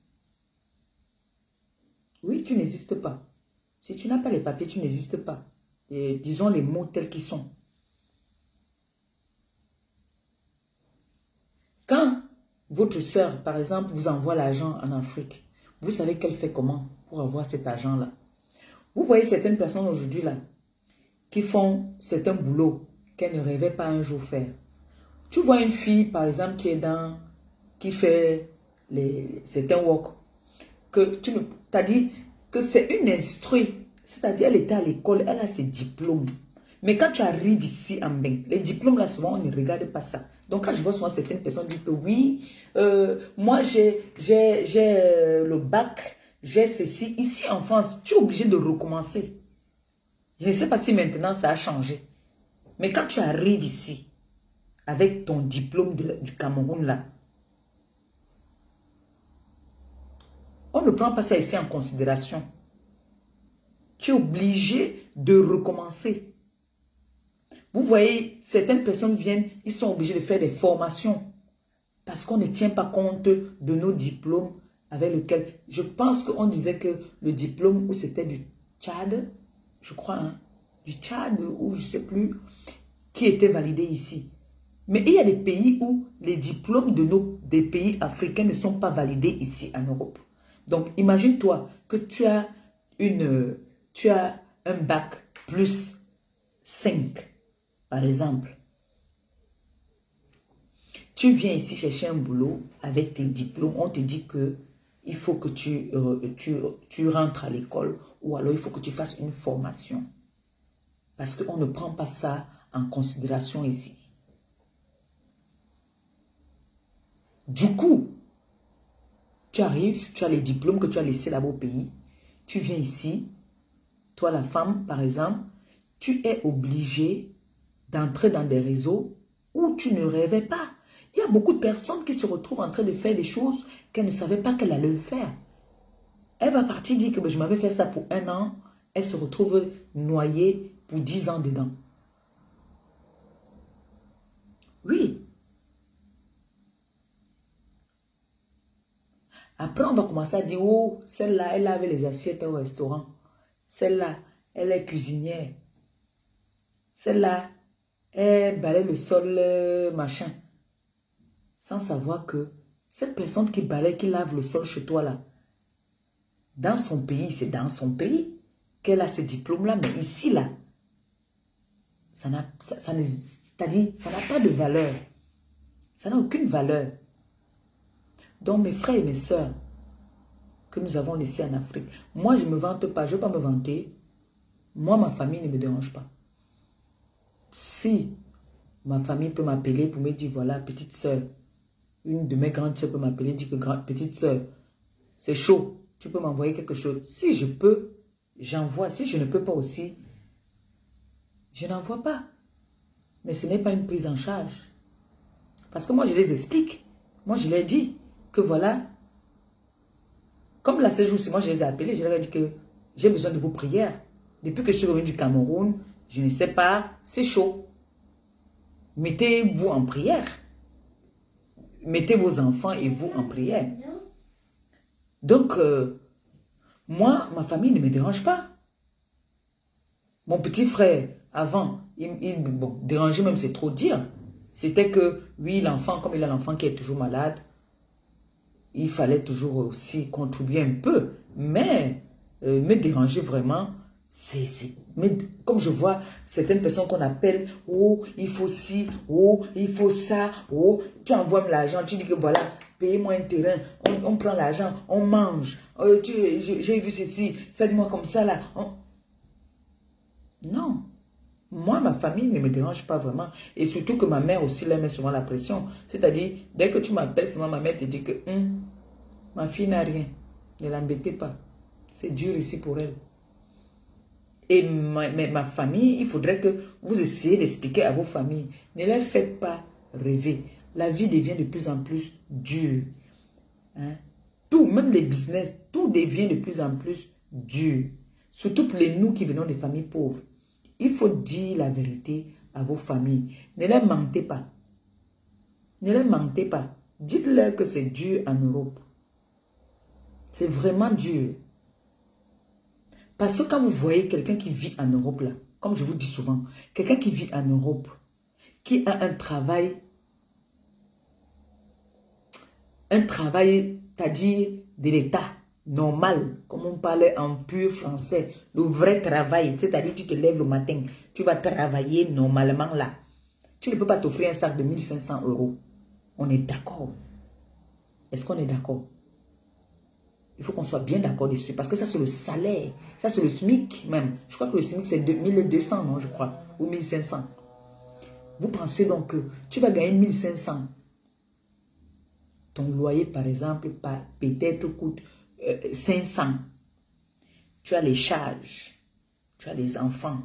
Oui, tu n'existes pas. Si tu n'as pas les papiers, tu n'existes pas. Et disons les mots tels qu'ils sont. Quand votre sœur, par exemple, vous envoie l'argent en Afrique, vous savez qu'elle fait comment pour avoir cet argent-là? Vous voyez certaines personnes aujourd'hui là, qui font certains boulots qu'elles ne rêvaient pas un jour faire. Tu vois une fille, par exemple, qui fait certains work, que tu t'as dit que c'est une instruite, c'est-à-dire elle était à l'école, elle a ses diplômes. Mais quand tu arrives ici en Bénin, les diplômes là, souvent, on ne regarde pas ça. Donc, quand je vois souvent certaines personnes dire que oui, moi j'ai le bac, j'ai ceci. Ici en France, tu es obligé de recommencer. Je ne sais pas si maintenant ça a changé. Mais quand tu arrives ici, avec ton diplôme du Cameroun là, on ne prend pas ça ici en considération. Tu es obligé de recommencer. Vous voyez, certaines personnes viennent, ils sont obligés de faire des formations parce qu'on ne tient pas compte de nos diplômes avec lesquels, je pense qu'on disait que le diplôme, où c'était du Tchad, je crois, hein, du Tchad ou je ne sais plus, qui était validé ici. Mais il y a des pays où les diplômes des pays africains ne sont pas validés ici en Europe. Donc, imagine-toi que tu as un bac plus 5. Par exemple, tu viens ici chercher un boulot avec tes diplômes, on te dit que il faut que tu rentres à l'école ou alors il faut que tu fasses une formation. Parce qu'on ne prend pas ça en considération ici. Du coup, tu arrives, tu as les diplômes que tu as laissés là-bas au pays, tu viens ici, toi la femme par exemple, tu es obligé d'entrer dans des réseaux où tu ne rêvais pas. Il y a beaucoup de personnes qui se retrouvent en train de faire des choses qu'elles ne savaient pas qu'elles allaient faire. Elle va partir dire que je m'avais fait ça pour 1 an, elle se retrouve noyée pour 10 ans dedans. Oui. Après, on va commencer à dire, oh, celle-là, elle avait les assiettes au restaurant. Celle-là, elle est cuisinière. Celle-là, elle balaye le sol, machin. Sans savoir que cette personne qui balaye, qui lave le sol chez toi là, dans son pays, c'est dans son pays qu'elle a ce diplôme-là. Mais ici, là, ça n'a pas de valeur. Ça n'a aucune valeur. Donc, mes frères et mes sœurs que nous avons laissés en Afrique, moi, je ne me vante pas, je ne veux pas me vanter. Moi, ma famille ne me dérange pas. Si ma famille peut m'appeler pour me dire, voilà, petite sœur, une de mes grandes sœurs peut m'appeler, dire que petite sœur, c'est chaud, tu peux m'envoyer quelque chose. Si je peux, j'envoie. Si je ne peux pas aussi, je n'envoie pas. Mais ce n'est pas une prise en charge. Parce que moi, je les explique. Moi, je leur dis que voilà, comme là, ces jours-ci, moi, je les ai appelés, je leur ai dit que j'ai besoin de vos prières. Depuis que je suis revenu du Cameroun, je ne sais pas, c'est chaud. Mettez-vous en prière. Mettez vos enfants et vous en prière. Donc, moi, ma famille ne me dérange pas. Mon petit frère, avant, bon, déranger même, c'est trop dire. C'était que, oui, l'enfant, comme il a l'enfant qui est toujours malade, il fallait toujours aussi contribuer un peu. Mais me déranger vraiment, mais comme je vois certaines personnes qu'on appelle, oh, il faut ci, oh, il faut ça, oh, tu envoies l'argent, tu dis que voilà, payez-moi un terrain, on prend l'argent, on mange, j'ai vu ceci, faites-moi comme ça là. Non, moi, ma famille ne me dérange pas vraiment. Et surtout que ma mère aussi, elle met souvent la pression. C'est-à-dire, dès que tu m'appelles, souvent ma mère te dit que ma fille n'a rien, ne l'embêtez pas. C'est dur ici pour elle. Et ma famille, il faudrait que vous essayiez d'expliquer à vos familles. Ne les faites pas rêver. La vie devient de plus en plus dure. Hein? Tout, même les business, tout devient de plus en plus dur. Surtout pour les nous qui venons des familles pauvres. Il faut dire la vérité à vos familles. Ne les mentez pas. Ne les mentez pas. Dites-leur que c'est dur en Europe. C'est vraiment dur. Parce que quand vous voyez quelqu'un qui vit en Europe, là, comme je vous dis souvent, quelqu'un qui vit en Europe, qui a un travail, c'est-à-dire de l'État, normal, comme on parlait en pur français, le vrai travail, c'est-à-dire tu te lèves le matin, tu vas travailler normalement là. Tu ne peux pas t'offrir un sac de 1500 euros. On est d'accord. Est-ce qu'on est d'accord? Il faut qu'on soit bien d'accord dessus. Parce que ça, c'est le salaire. Ça, c'est le SMIC même. Je crois que le SMIC, c'est 2200, non, je crois. Ou 1500. Vous pensez donc que tu vas gagner 1500. Ton loyer, par exemple, peut-être coûte 500. Tu as les charges. Tu as les enfants.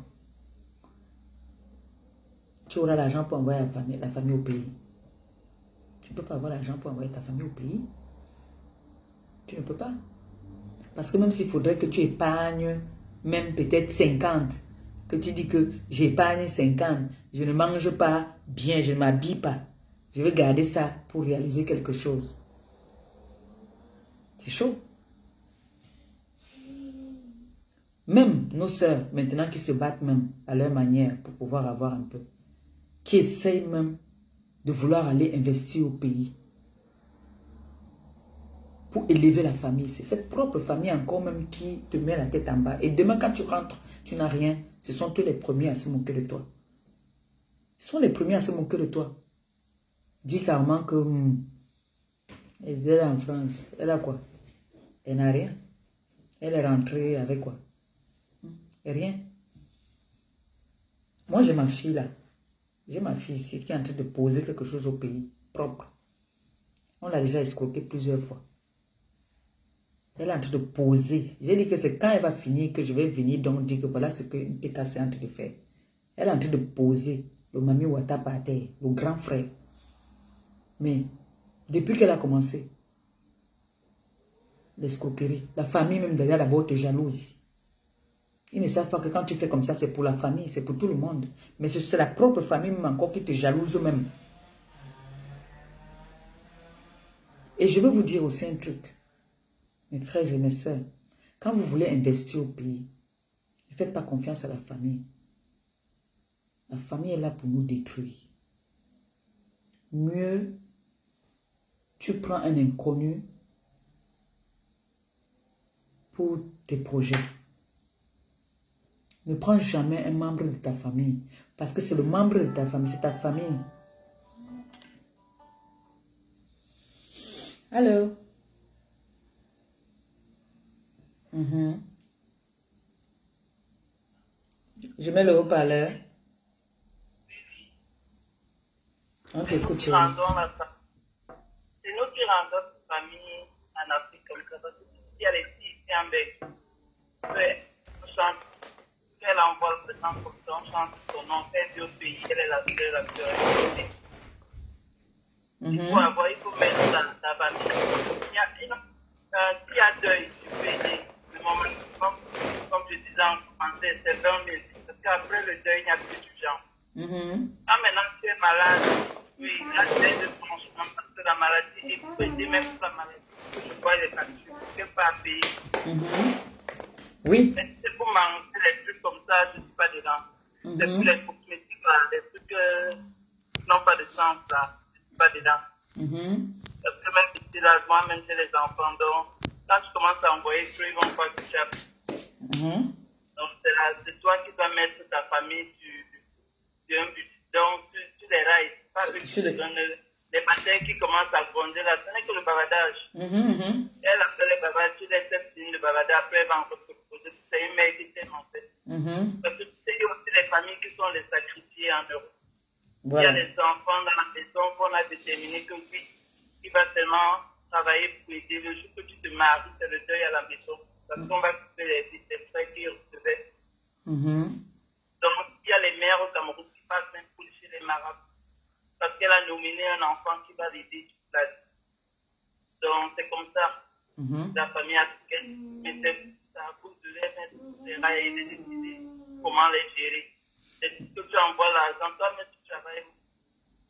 Tu auras l'argent pour envoyer la famille au pays. Tu ne peux pas avoir l'argent pour envoyer ta famille au pays. Tu ne peux pas. Parce que même s'il faudrait que tu épargnes, même peut-être 50, que tu dis que j'épargne 50, je ne mange pas bien, je ne m'habille pas. Je vais garder ça pour réaliser quelque chose. C'est chaud. Même nos sœurs, maintenant qui se battent même à leur manière pour pouvoir avoir un peu, qui essayent même de vouloir aller investir au pays pour élever la famille. C'est cette propre famille encore même qui te met la tête en bas. Et demain quand tu rentres, tu n'as rien. Ce sont eux les premiers à se moquer de toi. Ils sont les premiers à se moquer de toi. Dis carrément que elle est en France. Elle a quoi? Elle n'a rien. Elle est rentrée avec quoi? Et rien. Moi j'ai ma fille là. J'ai ma fille ici qui est en train de poser quelque chose au pays propre. On l'a déjà escroqué plusieurs fois. Elle est en train de poser. J'ai dit que c'est quand elle va finir que je vais venir donc dire que voilà ce que Teta est en train de faire. Elle est en train de poser le Mami Wata par terre, le grand frère. Mais depuis qu'elle a commencé, l'escroquerie, la famille même derrière d'abord te jalouse. Ils ne savent pas que quand tu fais comme ça, c'est pour la famille, c'est pour tout le monde. Mais c'est la propre famille même encore qui te jalouse même. Et je veux vous dire aussi un truc. Mes frères et mes soeurs, quand vous voulez investir au pays, ne faites pas confiance à la famille. La famille est là pour nous détruire. Mieux, tu prends un inconnu pour tes projets. Ne prends jamais un membre de ta famille. Parce que c'est le membre de ta famille, c'est ta famille. Allô? Je mets le haut-parleur. On t'écoute, chérie. C'est nous qui rendons notre famille en Afrique comme ça. Parce que il y a les filles qui en bec. On chante. Elle envoie le président comme ça, on chante son nom. Elle vit au pays. Elle est la sœur. Il faut mettre la famille. S'il y a deuil, tu peux aider. Le moment, comme je disais en français, c'est 20 000. Parce qu'après le deuil, il n'y a plus d'urgence. Ah, maintenant, tu es malade. Oui, là, tu es de franchement parce que la maladie, il faut aider même pour la maladie. Je vois les factures, tu ne peux pas payer. Oui. Mais si c'est pour manger les trucs comme ça, je ne suis pas dedans. C'est pour les cosmétiques, là, les trucs qui n'ont pas de sens, là. Je ne suis pas dedans. Parce que même ici, là, moi-même, j'ai les enfants, donc quand tu commences à envoyer tout, ils vont pas que tu as. Donc, c'est toi qui dois mettre ta famille sur un budget. Donc, tu les railles. Pas eux qui te donnent les matières qui commencent à gronder là. Ce n'est que le bavardage. Elle a fait le bavardage, tu laisses cette ligne de bavardage, après elle va encore te poser. C'est une mère qui t'aime en fait. Parce que tu sais, il y a aussi les familles qui sont les sacrifiées en Europe. Voilà. Il y a les enfants dans la maison qu'on a déterminé que oui, il va seulement travailler pour aider. Le jour que tu te maries, c'est le deuil à la maison. Parce qu'on va couper les frais qu'ils recevaient. Donc, il y a les mères au Cameroun qui passent même pour chez les marabouts. Parce qu'elle a nominé un enfant qui va l'aider toute la vie. Donc, c'est comme ça, la famille africaine. Mais c'est à cause de les mettre et de décider comment les gérer. Et que tu envoies l'argent, toi-même tu travailles.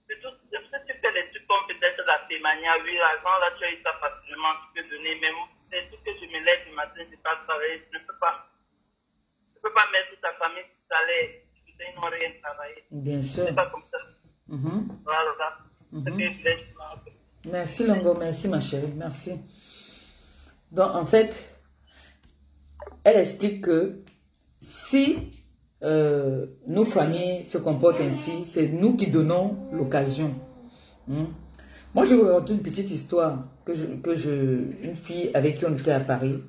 C'est tout, si tu fais des trucs comme peut-être la pémania, oui, l'argent là tu as eu ça facilement, tu peux donner, mais les trucs que je me lève le matin, je ne pas travailler, je ne peux pas. Tu ne peux pas mettre ta famille sur salaire, ils n'ont rien travaillé. Bien sûr. C'est pas comme ça. Voilà. Merci Longo, merci ma chérie, merci. Donc en fait, elle explique que si nos familles se comportent ainsi, c'est nous qui donnons l'occasion. Moi, je vous raconte une petite histoire une fille avec qui on était à Paris.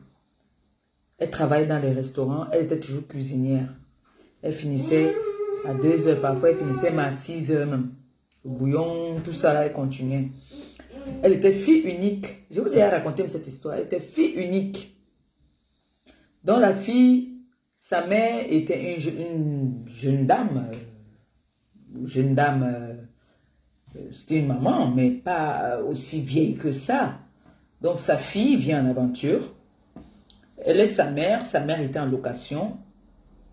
Elle travaillait dans les restaurants, elle était toujours cuisinière. Elle finissait à 2 heures, parfois elle finissait même à 6 heures même. Le bouillon, tout ça là, elle continuait. Elle était fille unique. Je vous ai raconté cette histoire. Elle était fille unique. Donc la fille, sa mère était une jeune dame. C'était une maman, mais pas aussi vieille que ça. Donc sa fille vient en aventure. Elle est sa mère était en location.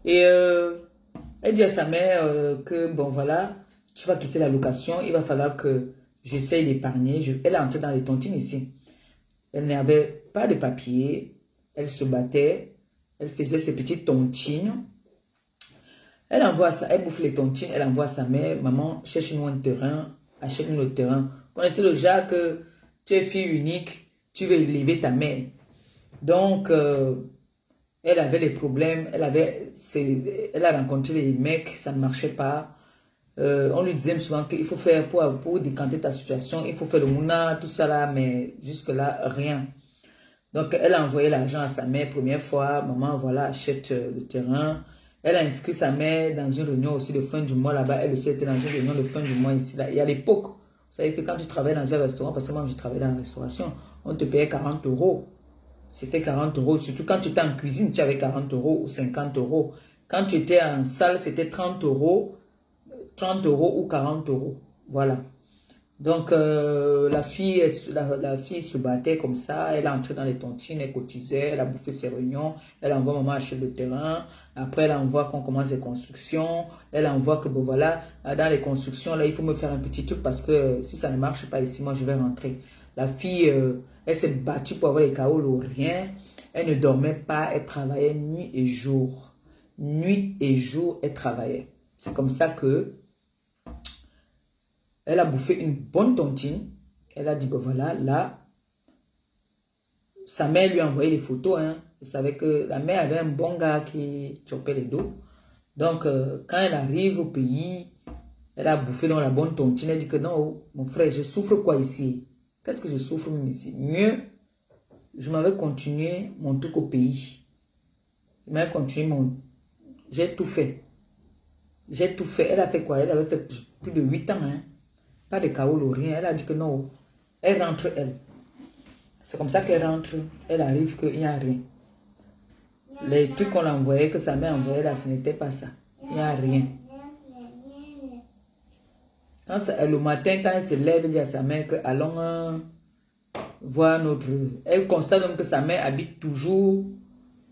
Et elle dit à sa mère que, bon voilà, tu vas quitter la location, il va falloir que j'essaye d'épargner. Elle est entrée dans les tontines ici. Elle n'avait pas de papier, elle se battait, elle faisait ses petites tontines. Elle envoie ça, elle bouffe les tontines, elle envoie à sa mère, maman, cherche-nous un terrain, achète-nous le terrain. Connaissez déjà que tu es fille unique, tu veux élever ta mère. Donc, elle avait les problèmes, elle a rencontré les mecs, ça ne marchait pas. On lui disait souvent qu'il faut faire pour décanter ta situation, il faut faire le mouna, tout ça là, mais jusque-là, rien. Donc, elle a envoyé l'argent à sa mère première fois, maman, voilà, achète le terrain. Elle a inscrit sa mère dans une réunion aussi de fin du mois là-bas, elle aussi était dans une réunion de fin du mois ici. Là. Et à l'époque, vous savez que quand tu travailles dans un restaurant, parce que moi je travaillais dans la restauration, on te payait 40 €. C'était 40 €, surtout quand tu étais en cuisine, tu avais 40 € ou 50 €. Quand tu étais en salle, c'était 30 € ou 40 €. Voilà. Donc, la fille se battait comme ça. Elle est entrée dans les tontines, elle cotisait, elle a bouffé ses réunions. Elle envoie maman acheter le terrain. Après, elle envoie qu'on commence les constructions. Elle envoie que, bon voilà, dans les constructions, là, il faut me faire un petit truc parce que si ça ne marche pas ici, moi, je vais rentrer. La fille, elle s'est battue pour avoir les caolos, rien. Elle ne dormait pas, elle travaillait nuit et jour. Nuit et jour, elle travaillait. C'est comme ça que elle a bouffé une bonne tontine. Elle a dit, ben voilà, là, sa mère lui a envoyé les photos. Hein. Elle savait que la mère avait un bon gars qui chopait les dos. Donc, quand elle arrive au pays, elle a bouffé dans la bonne tontine. Elle dit que non, mon frère, je souffre quoi ici? Qu'est-ce que je souffre même ici? Mieux, je m'avais continué mon truc au pays. Je m'avais continué J'ai tout fait. J'ai tout fait. Elle a fait quoi? Elle avait fait plus de 8 ans. Hein. Pas de kaolo, rien. Elle a dit que non. Elle rentre, elle. C'est comme ça qu'elle rentre. Elle arrive qu'il n'y a rien. Les trucs qu'on a envoyés, que sa mère envoyait là, ce n'était pas ça. Il n'y a rien. Quand le matin, quand elle se lève, elle dit à sa mère que allons voir notre... Elle constate donc que sa mère habite toujours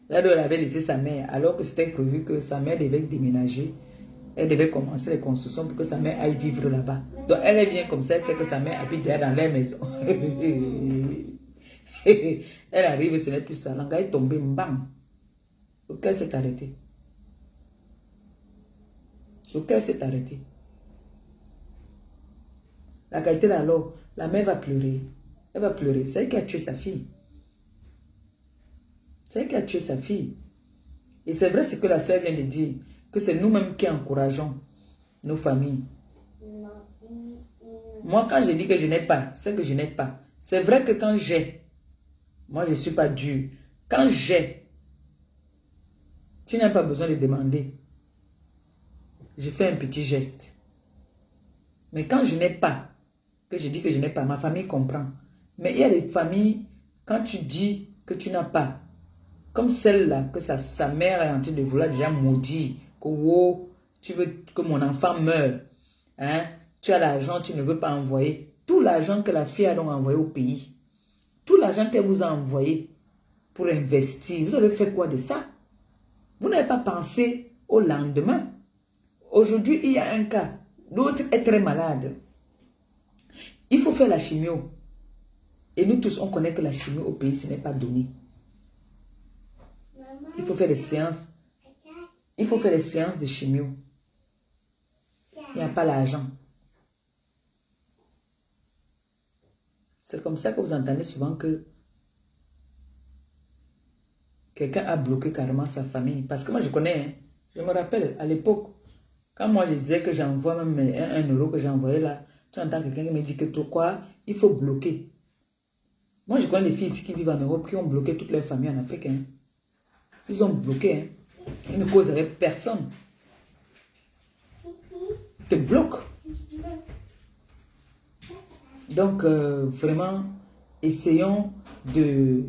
là où elle avait laissé sa mère, alors que c'était prévu que sa mère devait déménager. Elle devait commencer les constructions pour que sa mère aille vivre là-bas. Donc elle vient comme ça, elle sait que sa mère habite déjà dans leur maison. Elle arrive, ce n'est plus ça. L'anga est tombé, bam. Le cœur s'est arrêté. Le cœur s'est arrêté. La qualité alors, la mère va pleurer. Elle va pleurer. C'est elle qui a tué sa fille. C'est elle qui a tué sa fille. Et c'est vrai ce que la sœur vient de dire, que c'est nous-mêmes qui encourageons nos familles. Moi, quand je dis que je n'ai pas, c'est que je n'ai pas. C'est vrai que quand j'ai, moi je ne suis pas dur. Quand j'ai, tu n'as pas besoin de demander. Je fais un petit geste. Mais quand je n'ai pas, que je dis que je n'ai pas, ma famille comprend. Mais il y a des familles, quand tu dis que tu n'as pas, comme celle-là, que sa mère est en train de vouloir déjà maudire, que oh, tu veux que mon enfant meure, hein? Tu as l'argent, tu ne veux pas envoyer. Tout l'argent que la fille a donc envoyé au pays, tout l'argent qu'elle vous a envoyé pour investir, vous allez faire quoi de ça? Vous n'avez pas pensé au lendemain. Aujourd'hui, il y a un cas. L'autre est très malade. Il faut faire la chimio. Et nous tous, on connaît que la chimio au pays, ce n'est pas donné. Il faut faire des séances. Il faut faire des séances de chimio. Il n'y a pas l'argent. C'est comme ça que vous entendez souvent que quelqu'un a bloqué carrément sa famille. Parce que moi, je connais. Hein, je me rappelle, à l'époque, quand moi, je disais que j'envoie même 1 euro que j'ai envoyé là, tu entends quelqu'un qui me dit que pourquoi il faut bloquer. Moi, je connais les filles ici qui vivent en Europe qui ont bloqué toute leur famille en Afrique. Hein. Ils ont bloqué. Hein. Ils ne causent avec personne. Ils te bloquent. Donc, vraiment, essayons de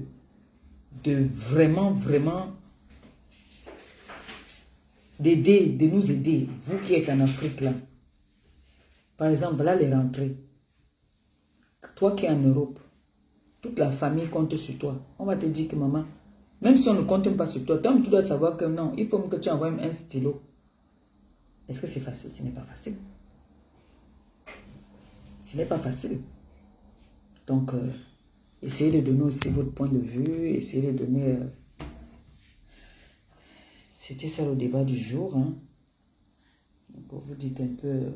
vraiment d'aider, de nous aider, vous qui êtes en Afrique là. Par exemple, voilà les rentrées. Toi qui es en Europe, toute la famille compte sur toi. On va te dire que maman, même si on ne compte pas sur toi, toi tu dois savoir que non, il faut que tu envoies un stylo. Est-ce que c'est facile? Ce n'est pas facile. Ce n'est pas facile. Donc, essayez de donner aussi votre point de vue, essayez de donner... C'était ça le débat du jour. Hein. Donc, vous dites un peu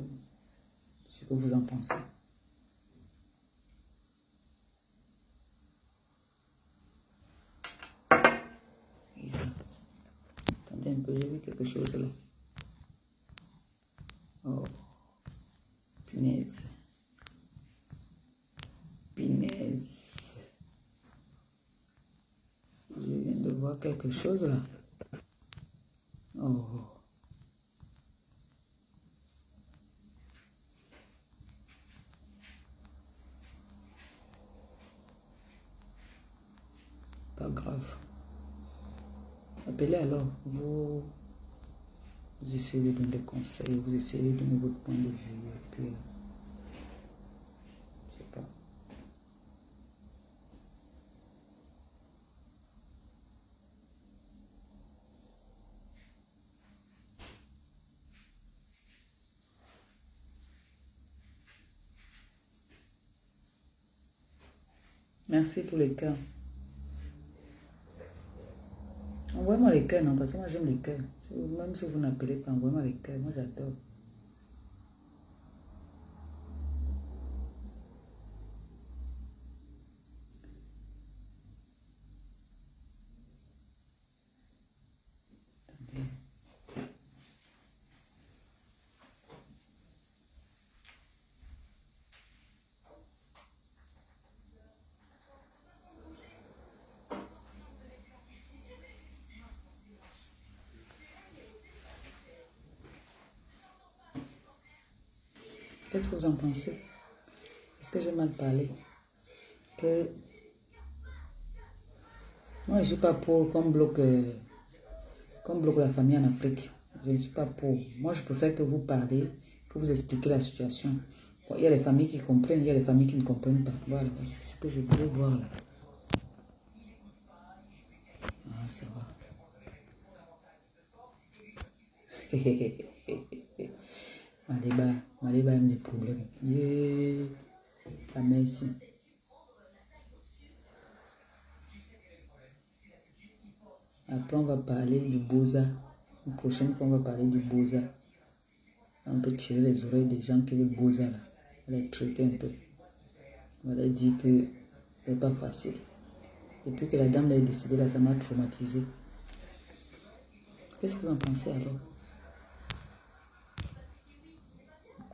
ce que vous en pensez. Attendez un peu, j'ai vu quelque chose là. Oh, punaise. Punaise. Je viens de voir quelque chose là. Oh. Pas grave. Appelez alors. Vous essayez de donner des conseils. Vous essayez de donner votre point de vue. Et puis, je sais pas. Merci pour les cœurs. Envoyez-moi les cœurs, non, parce que moi j'aime les cœurs. Même si vous n'appelez pas, envoyez-moi les cœurs. Moi j'adore. Qu'est-ce que vous en pensez? Est-ce que j'ai mal parlé? Que moi, je ne suis pas pour qu'on bloque la famille en Afrique. Je ne suis pas pour. Moi, je préfère que vous parlez, que vous expliquez la situation. Bon, il y a les familles qui comprennent, il y a les familles qui ne comprennent pas. Voilà, c'est ce que je voulais voir là. Ah, ça va. Maliba aime les problèmes. Yeah. Ah, merci. Après, on va parler du Boza. La prochaine fois, on va parler du Boza. On peut tirer les oreilles des gens qui veulent Boza. Là. On va les traiter un peu. On va leur dire que ce n'est pas facile. Et puis que la dame l'a décidé, là, ça m'a traumatisé. Qu'est-ce que vous en pensez alors?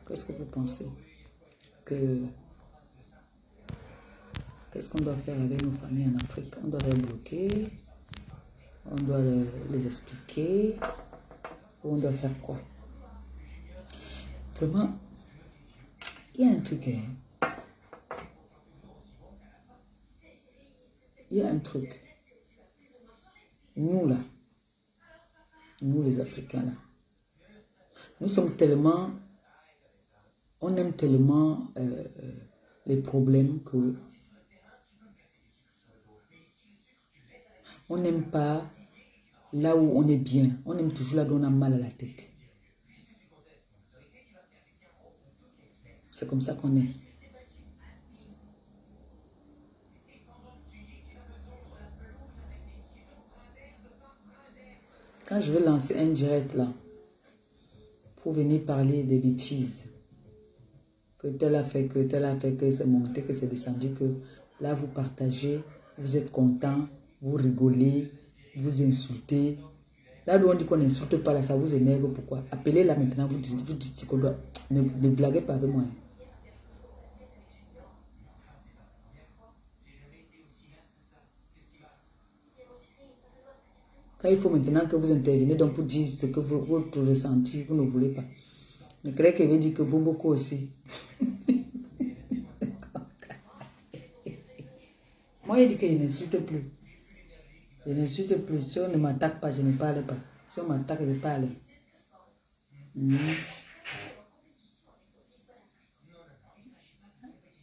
Qu'est-ce que vous pensez? Qu'est-ce qu'on doit faire avec nos familles en Afrique? On doit les bloquer? On doit les expliquer? Ou on doit faire quoi? Vraiment, il y a un truc. Hein. Il y a un truc. Nous là, nous les Africains là, nous sommes tellement... On aime tellement les problèmes que on n'aime pas là où on est bien. On aime toujours là où on a mal à la tête. C'est comme ça qu'on est. Quand je vais lancer un direct là, pour venir parler des bêtises, que tel a fait, que c'est monté, que c'est descendu, que là vous partagez, vous êtes content, vous rigolez, vous insultez. Là où on dit qu'on n'insulte pas, là, ça vous énerve. Pourquoi? Appelez là maintenant, vous dites qu'on doit. Ne blaguez pas avec moi. Quand il faut maintenant que vous intervenez donc pour dire ce que votre ressenti, vous ne voulez pas. Mais créez qu'il veut dire que Bomboko aussi. Moi, il dit qu'il n'insulte plus. Je n'insulte plus. Si on ne m'attaque pas, je ne parle pas. Si on m'attaque, je parle.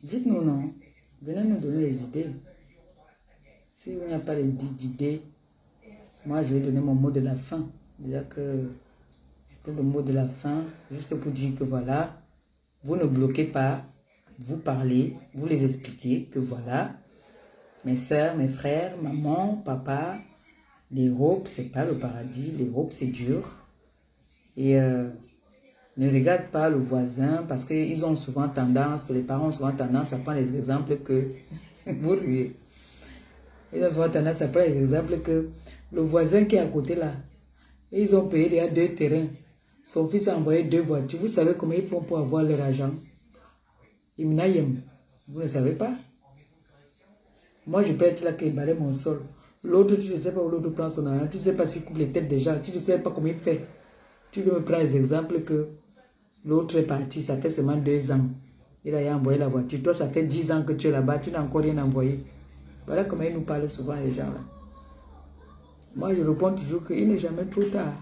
Dites-nous non. Venez nous donner les idées. Si il n'y a pas d'idées, moi je vais donner mon mot de la fin. Déjà que c'est le mot de la fin, juste pour dire que voilà, vous ne bloquez pas, vous parlez, vous les expliquez que voilà, mes soeurs, mes frères, maman, papa, l'Europe, c'est pas le paradis, l'Europe c'est dur. Et ne regarde pas le voisin parce qu'ils ont souvent tendance, les parents ont souvent tendance à prendre les exemples que vous riez. Ils ont souvent tendance à prendre les exemples que le voisin qui est à côté là, ils ont payé déjà 2 terrains. Son fils a envoyé 2 voitures. Vous savez comment ils font pour avoir leur argent? Vous ne savez pas? Moi, je peux être là qui balaye mon sol. L'autre, tu ne sais pas où l'autre prend son argent. Tu ne sais pas s'il coupe les têtes des gens. Tu ne sais pas comment il fait. Tu veux me prendre les exemples que l'autre est parti. Ça fait seulement 2 ans. Il a envoyé la voiture. Toi, ça fait 10 ans que tu es là-bas. Tu n'as encore rien envoyé. Voilà comment ils nous parlent souvent, les gens là. Moi, je réponds toujours qu'il n'est jamais trop tard.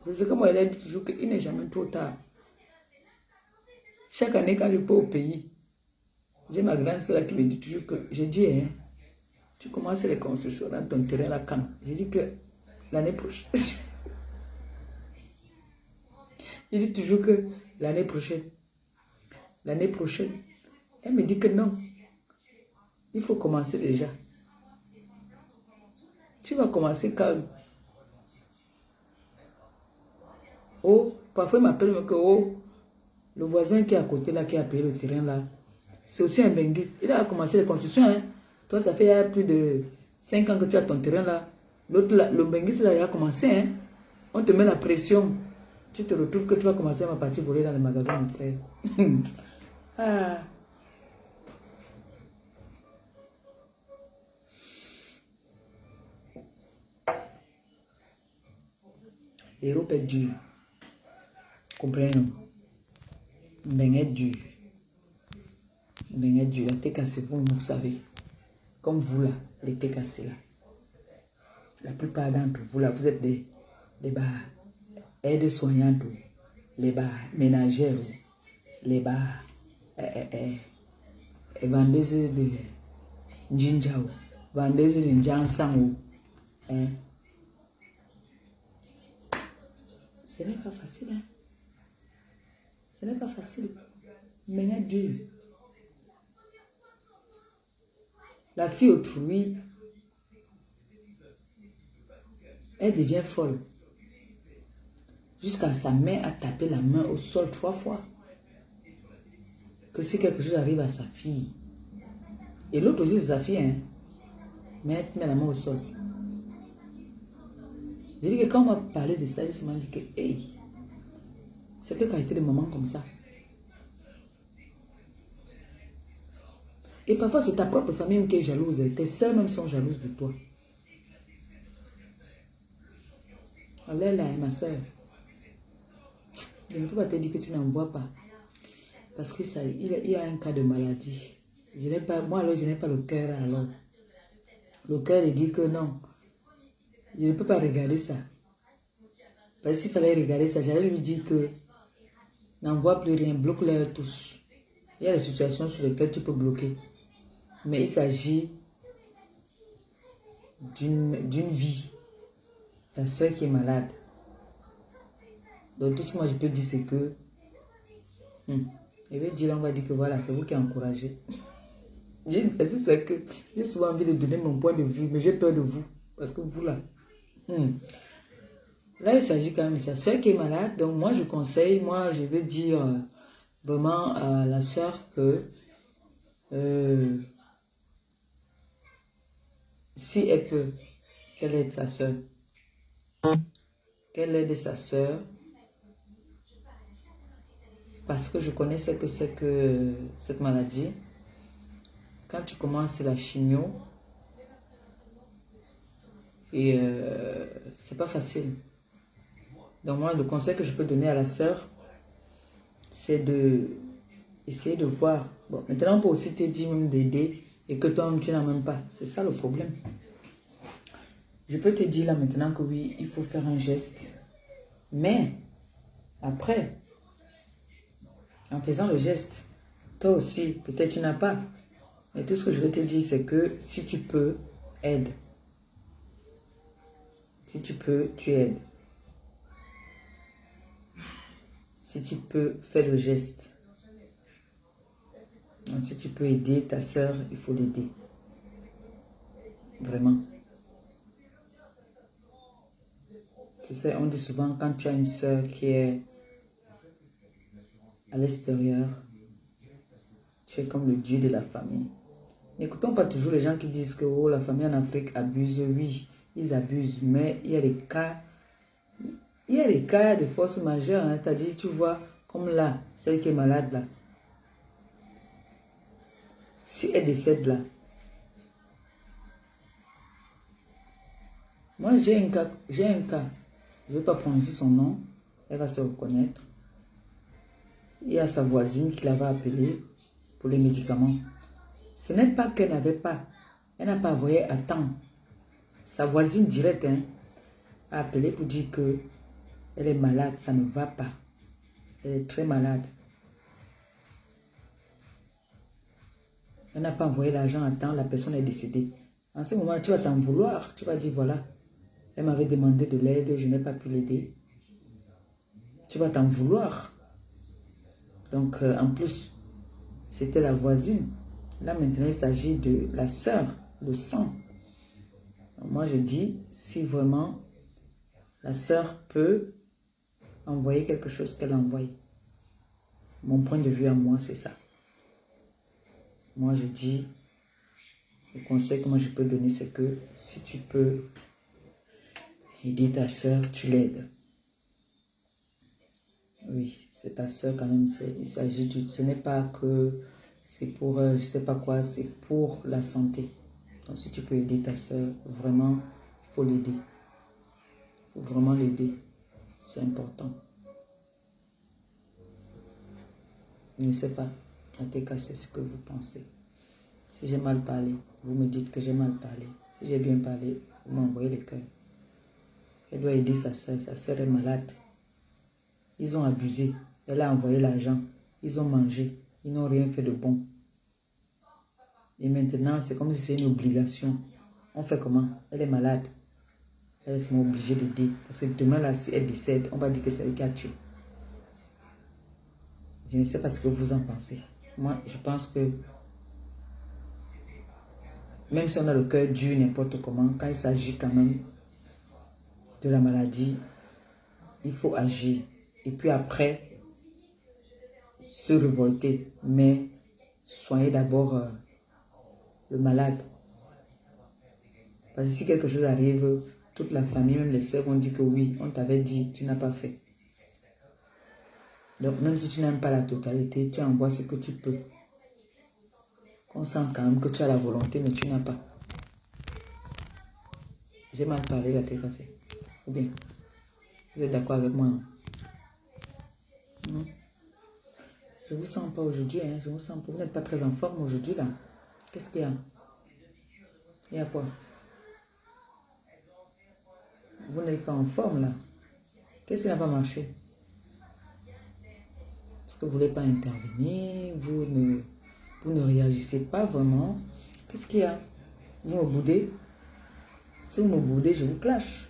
Je sais comment elle dit toujours qu'il n'est jamais trop tard. Chaque année, quand je peux au pays, j'ai ma grande soeur qui me dit toujours que, je dis, hein, tu commences les constructions dans ton terrain là quand? Je dis que l'année prochaine. Il dit toujours que l'année prochaine. L'année prochaine. Elle me dit que non. Il faut commencer déjà. Tu vas commencer calme. Oh, parfois il m'appelle que oh, le voisin qui est à côté là, qui a payé le terrain là, c'est aussi un benguiste. Il a commencé les constructions. Hein. Toi, ça fait plus de 5 ans que tu as ton terrain là. L'autre là, le benguiste là, il a commencé. Hein. On te met la pression. Tu te retrouves que tu vas commencer à partir voler dans le magasin, mon frère. Ah. L'Europe est dure. Comprenez-nous. Ben est dur. Ben est dur. La tête cassée, vous savez. Comme vous là, les têtes cassées là. La plupart d'entre vous là, vous êtes des aides-soignantes, les ménagères, les vendeuses de ginger, vendeuses de jansan. Hein? Ce n'est pas facile. Hein? Ce n'est pas facile. Mais il y a dur. La fille autrui, elle devient folle. Jusqu'à sa mère a tapé la main au sol 3 fois. Que si quelque chose arrive à sa fille. Et l'autre aussi, c'est sa fille. Hein? Mais elle met la main au sol. J'ai dit que quand on m'a parlé de ça, je me suis dit que, hey, c'est quelle qualité de maman comme ça. Et parfois, c'est ta propre famille qui est jalouse. Tes soeurs même sont jalouses de toi. Allez là, ma soeur. Je ne peux pas te dire que tu n'en vois pas. Parce qu'il y a un cas de maladie. Moi, alors, je n'ai pas le cœur. Alors, le cœur, il dit que non. Je ne peux pas regarder ça. Parce que s'il fallait regarder ça, j'allais lui dire que n'envoie plus rien, bloque-les tous. Il y a des situations sur lesquelles tu peux bloquer. Mais il s'agit d'une vie. Ta soeur qui est malade. Donc tout ce que moi je peux dire c'est que je vais dire, on va dire que voilà, c'est vous qui encouragez. C'est que j'ai souvent envie de donner mon point de vue, mais j'ai peur de vous. Parce que vous là. Là, il s'agit quand même de sa soeur qui est malade. Donc moi je conseille, moi je veux dire vraiment à la soeur que si elle peut, qu'elle aide sa soeur. Qu'elle aide sa soeur. Parce que je connais ce que c'est que cette maladie. Quand tu commences la chimio, et c'est pas facile. Donc moi, le conseil que je peux donner à la sœur, c'est de essayer de voir. Bon, maintenant, on peut aussi te dire même d'aider et que toi-même, tu n'as même pas. C'est ça le problème. Je peux te dire là maintenant que oui, il faut faire un geste. Mais, après, en faisant le geste, toi aussi, peut-être tu n'as pas. Mais tout ce que je veux te dire, c'est que si tu peux, aide. Si tu peux, tu aides. Si tu peux, fais le geste. Donc, si tu peux aider ta soeur, il faut l'aider. Vraiment. Tu sais, on dit souvent quand tu as une soeur qui est à l'extérieur, tu es comme le Dieu de la famille. N'écoutons pas toujours les gens qui disent que oh, la famille en Afrique abuse. Oui, ils abusent, mais il y a des cas, de force majeure. Hein. C'est-à-dire, tu vois, comme là, celle qui est malade là, si elle décède là, moi j'ai un cas, je ne vais pas prononcer son nom, elle va se reconnaître. Il y a sa voisine qui l'avait appelée pour les médicaments. Ce n'est pas qu'elle n'avait pas, elle n'a pas envoyé à temps. Sa voisine directe a appelé pour dire que elle est malade, ça ne va pas. Elle est très malade. Elle n'a pas envoyé l'argent à temps, la personne est décédée. En ce moment, tu vas t'en vouloir. Tu vas dire, voilà, elle m'avait demandé de l'aide, je n'ai pas pu l'aider. Tu vas t'en vouloir. Donc, en plus, c'était la voisine. Là, maintenant, il s'agit de la sœur, le sang. Donc, moi, je dis, si vraiment la sœur peut envoyer quelque chose qu'elle envoie. Mon point de vue à moi, c'est ça. Moi, je dis, le conseil que moi je peux donner, c'est que si tu peux aider ta soeur, tu l'aides. Oui, c'est ta soeur quand même. Il s'agit de... Ce n'est pas que c'est pour, je sais pas quoi, c'est pour la santé. Donc si tu peux aider ta soeur, vraiment, il faut l'aider. Il faut vraiment l'aider. C'est important. Je ne sais pas. En tout cas, c'est ce que vous pensez. Si j'ai mal parlé, vous me dites que j'ai mal parlé. Si j'ai bien parlé, vous m'envoyez le cœur. Elle doit aider sa soeur. Sa soeur est malade. Ils ont abusé. Elle a envoyé l'argent. Ils ont mangé. Ils n'ont rien fait de bon. Et maintenant, c'est comme si c'est une obligation. On fait comment? Elle est malade. Elle est obligée d'aider. Parce que demain, là, si elle décède, on va dire que c'est elle qui a tué. Je ne sais pas ce que vous en pensez. Moi, je pense que même si on a le cœur dur, n'importe comment, quand il s'agit quand même de la maladie, il faut agir. Et puis après, se révolter. Mais soigner d'abord le malade. Parce que si quelque chose arrive, toute la famille, même les sœurs vont dire que oui, on t'avait dit, tu n'as pas fait. Donc même si tu n'aimes pas la totalité, tu envoies ce que tu peux. On sent quand même que tu as la volonté, mais tu n'as pas. J'ai mal parlé, la tête cassée. Ou bien, vous êtes d'accord avec moi? Non? Je ne vous sens pas aujourd'hui, hein? Je vous sens pas. Vous n'êtes pas très en forme aujourd'hui, là. Qu'est-ce qu'il y a? Il y a quoi? Vous n'êtes pas en forme, là. Qu'est-ce qui n'a pas marché? Est-ce que vous ne voulez pas intervenir? Vous ne réagissez pas vraiment. Qu'est-ce qu'il y a? Vous me boudez? Si vous me boudez, je vous clash.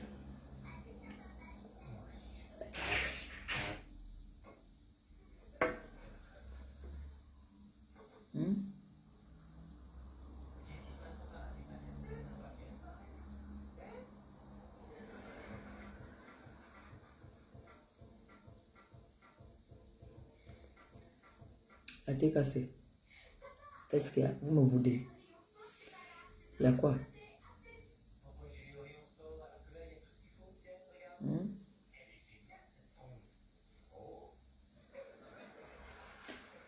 La tête cassée. Qu'est-ce qu'il y a? Vous me boudez. Il y a quoi?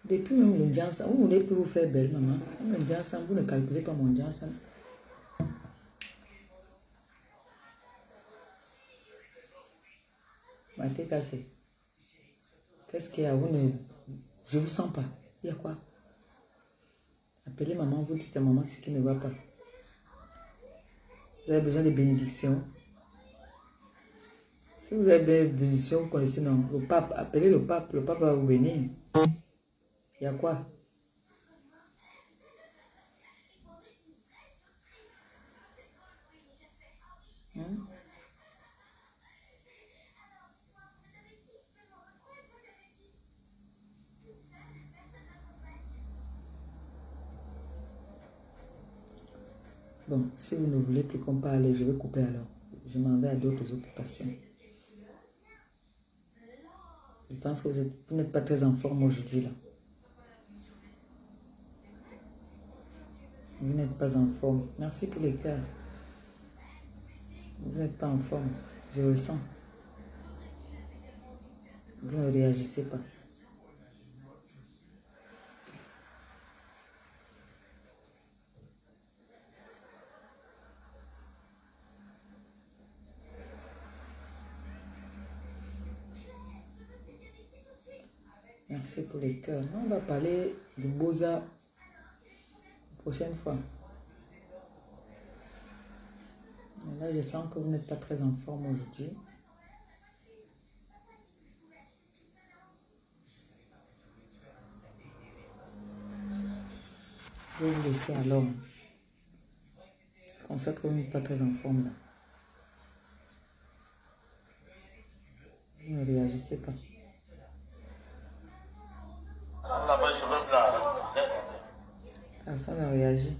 Depuis même le dia ensemble, vous voulez plus vous faire belle, maman. Le dia ensemble, vous ne calculez pas mon dia ensemble. Ma tête cassée. Qu'est-ce qu'il y a? Vous ne... Je vous sens pas. Il y a quoi? Appelez maman, vous dites à maman ce qui ne va pas. Vous avez besoin de bénédiction. Si vous avez besoin de bénédiction, vous connaissez, non? Le pape, appelez le pape va vous bénir. Il y a quoi? Bon, si vous ne voulez plus qu'on parle, je vais couper alors. Je m'en vais à d'autres occupations. Je pense que vous n'êtes pas très en forme aujourd'hui là. Vous n'êtes pas en forme. Merci pour les cœurs. Vous n'êtes pas en forme. Je le sens. Vous ne réagissez pas. Merci pour les cœurs. On va parler de Beaux-Arts la prochaine fois. Mais là, je sens que vous n'êtes pas très en forme aujourd'hui. Je vais vous laisser alors. Je constate que vous n'êtes pas très en forme là. Vous ne réagissez pas. Personne n'a réagi.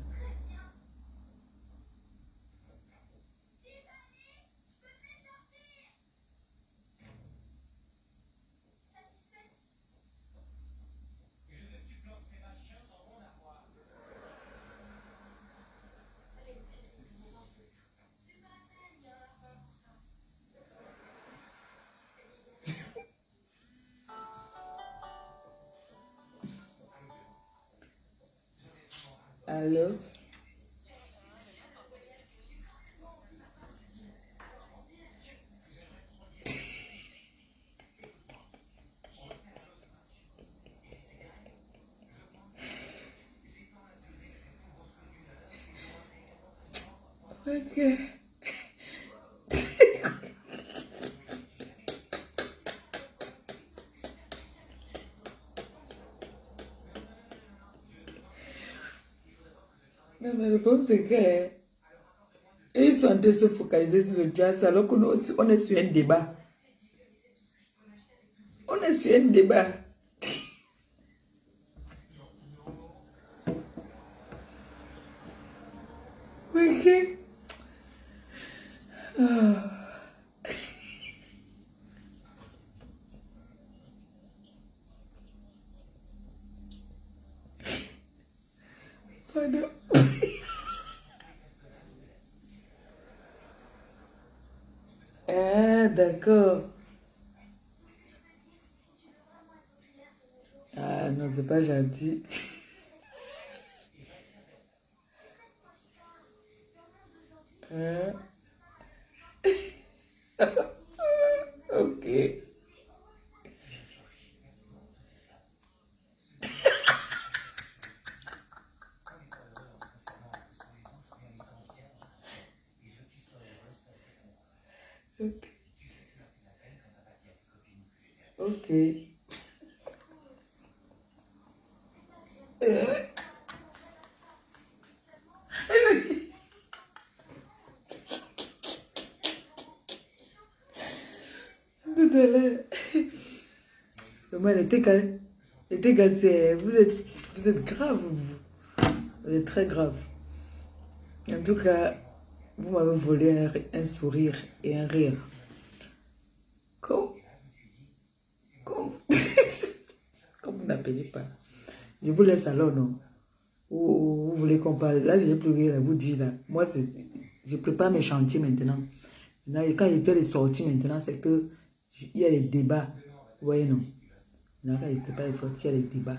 Allô? Ok. Mais le problème c'est que ils sont en train de se focaliser sur le jazz alors qu'on est sur un débat. On est sur un débat. Ok. Pardon. Ah, d'accord. Ah non, c'est pas gentil. Hein? Ok. Ok. Ok. Tout à l'heure. Moi, elle était cassée. Vous êtes grave, vous. Vous êtes très grave. En tout cas, vous m'avez volé un sourire et un rire. Comme vous n'appelez pas. Je vous laisse alors, non? Ou vous voulez qu'on parle? Là, je n'ai plus rien à vous dire. Là. Moi, je prépare mes chantiers maintenant. Quand il fait les sorties maintenant, c'est que il y a les débats. Vous voyez, non? Quand il prépare les sorties, il y a les débats.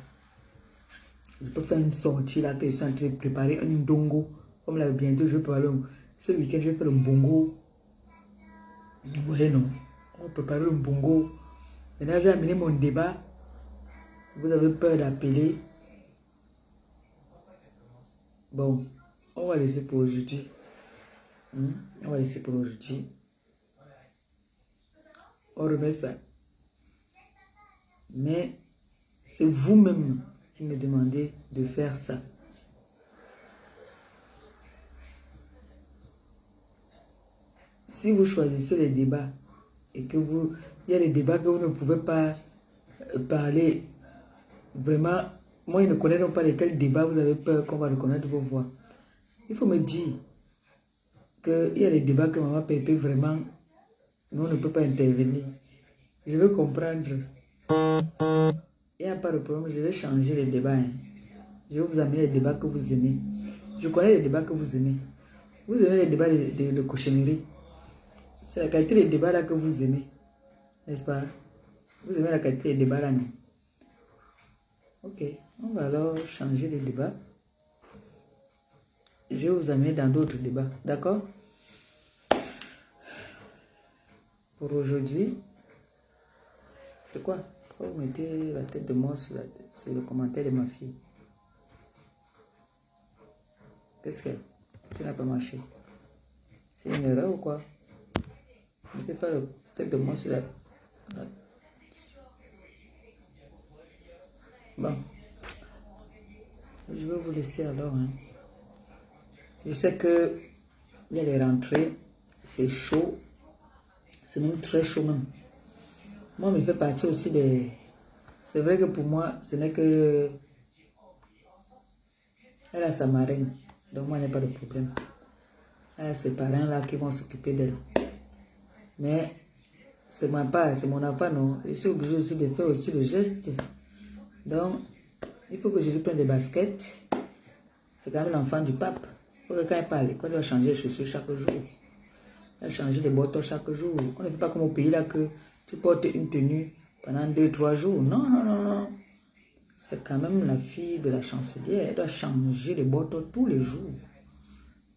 Je peux faire une sortie là, que je suis en train de préparer un dongo. Comme là, bientôt, je vais préparer ce week-end, je vais faire le bongo. Vous voyez, non? On va préparer le bongo. Maintenant, j'ai amené mon débat. Vous avez peur d'appeler. Bon, on va laisser pour aujourd'hui. On va laisser pour aujourd'hui. On remet ça. Mais c'est vous-même qui me demandez de faire ça. Si vous choisissez les débats et que il y a des débats que vous ne pouvez pas parler, vraiment, moi, ils ne connaissent pas lesquels débats vous avez peur qu'on va reconnaître vos voix. Il faut me dire qu'il y a des débats que Maman Pépé, vraiment, nous, on ne peut pas intervenir. Je veux comprendre. Il n'y a pas de problème, je vais changer les débats. Hein. Je vais vous amener les débats que vous aimez. Je connais les débats que vous aimez. Vous aimez les débats de cochonnerie. C'est la qualité des débats là que vous aimez. N'est-ce pas? Vous aimez la qualité des débats là, non? Ok, on va alors changer les débats. Je vais vous amener dans d'autres débats. D'accord? Pour aujourd'hui, c'est quoi? Pourquoi vous mettez la tête de mort sur le commentaire de ma fille? Qu'est-ce que ça n'a pas marché? C'est une erreur ou quoi? Ne mettez pas la tête de mort sur la... Bon. Je vais vous laisser alors. Hein. Je sais que il y a les rentrées. C'est chaud. C'est même très chaud même. Moi, je fais partie aussi des... C'est vrai que pour moi, ce n'est que... Elle a sa marraine. Donc moi, il n'y a pas de problème. Elle a ses parents là qui vont s'occuper d'elle. Mais c'est mon enfant, non. Je suis obligée aussi de faire aussi le geste. Donc, il faut que je lui prenne des baskets. C'est quand même l'enfant du pape. Il faut que quand il parle, il doit changer les chaussures chaque jour. Il doit changer les bottes chaque jour. On ne fait pas comme au pays là que tu portes une tenue pendant 2-3 jours. Non, non, non, non. C'est quand même la fille de la chancelière. Elle doit changer les bottes tous les jours.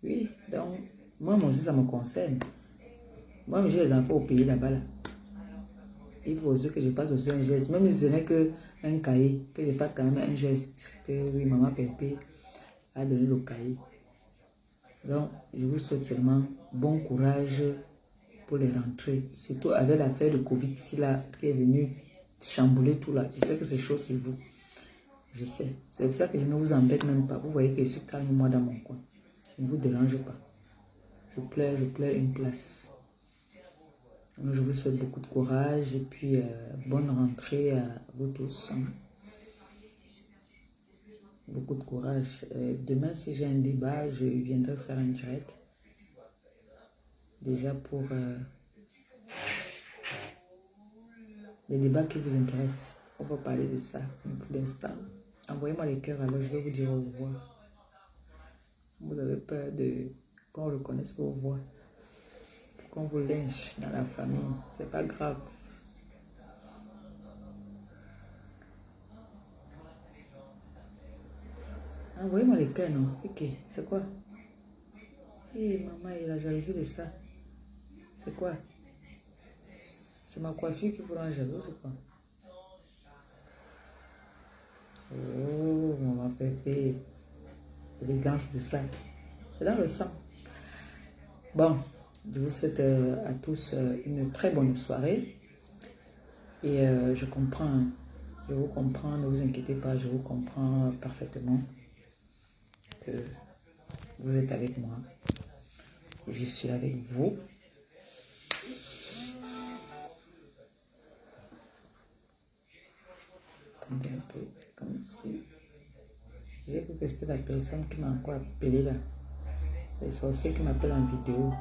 Oui, donc, moi aussi, ça me concerne. Moi, j'ai les enfants au pays là-bas. Là. Il faut aussi que je fasse aussi un geste. Même si ce n'est qu'un cahier, que je fasse quand même un geste. Que oui, Maman Pépé a donné le cahier. Donc, je vous souhaite seulement bon courage pour les rentrées. Surtout avec l'affaire de Covid ici là, qui est venue chambouler tout là. Je sais que c'est chaud sur vous. Je sais. C'est pour ça que je ne vous embête même pas. Vous voyez que je suis calme moi dans mon coin. Je ne vous dérange pas. Je pleure une place. Donc, je vous souhaite beaucoup de courage et puis bonne rentrée à vous tous. Beaucoup de courage. Demain, si j'ai un débat, je viendrai faire un direct. Déjà pour les débats qui vous intéressent. On va parler de ça pour l'instant. Envoyez-moi les cœurs, alors je vais vous dire au revoir. Vous avez peur de qu'on reconnaisse vos voix. Qu'on vous lynche dans la famille. C'est pas grave. Envoyez-moi les cœurs, non? Ok, c'est quoi? Hé, maman, il a jalousie de ça. C'est quoi? C'est ma coiffure qui vous rend jaloux, c'est quoi? Oh, maman Pépé. L'élégance de ça. C'est dans le sang. Bon, je vous souhaite à tous une très bonne soirée. Et je comprends, je vous comprends, ne vous inquiétez pas, je vous comprends parfaitement que vous êtes avec moi. Je suis avec vous. Attendez un peu, comme si. J'ai cru que c'était la personne qui m'a encore appelé là. C'est le sorcier qui m'appelle en vidéo.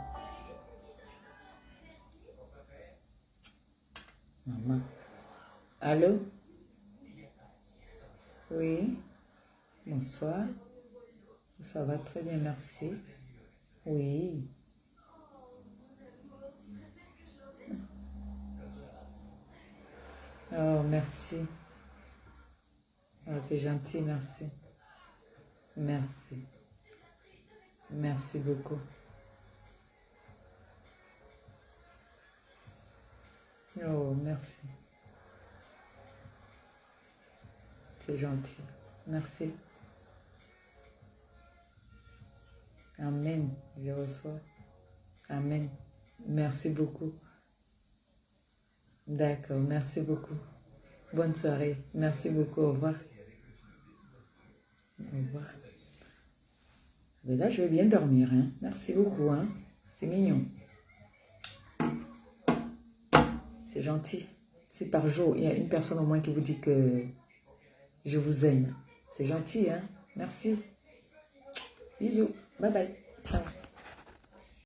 Maman. Allô? Oui. Bonsoir. Ça va très bien, merci. Oui. Oh, merci. Oh, c'est gentil, merci. Merci. Merci beaucoup. Oh, merci. C'est gentil. Merci. Amen. Je reçois. Amen. Merci beaucoup. D'accord, merci beaucoup. Bonne soirée. Merci beaucoup. Au revoir. Au revoir. Mais là, je vais bien dormir. Hein. Merci beaucoup. Hein. C'est mignon. C'est gentil. Si par jour, il y a une personne au moins qui vous dit que je vous aime. C'est gentil. Hein. Merci. Bisous. Bye bye. Ciao.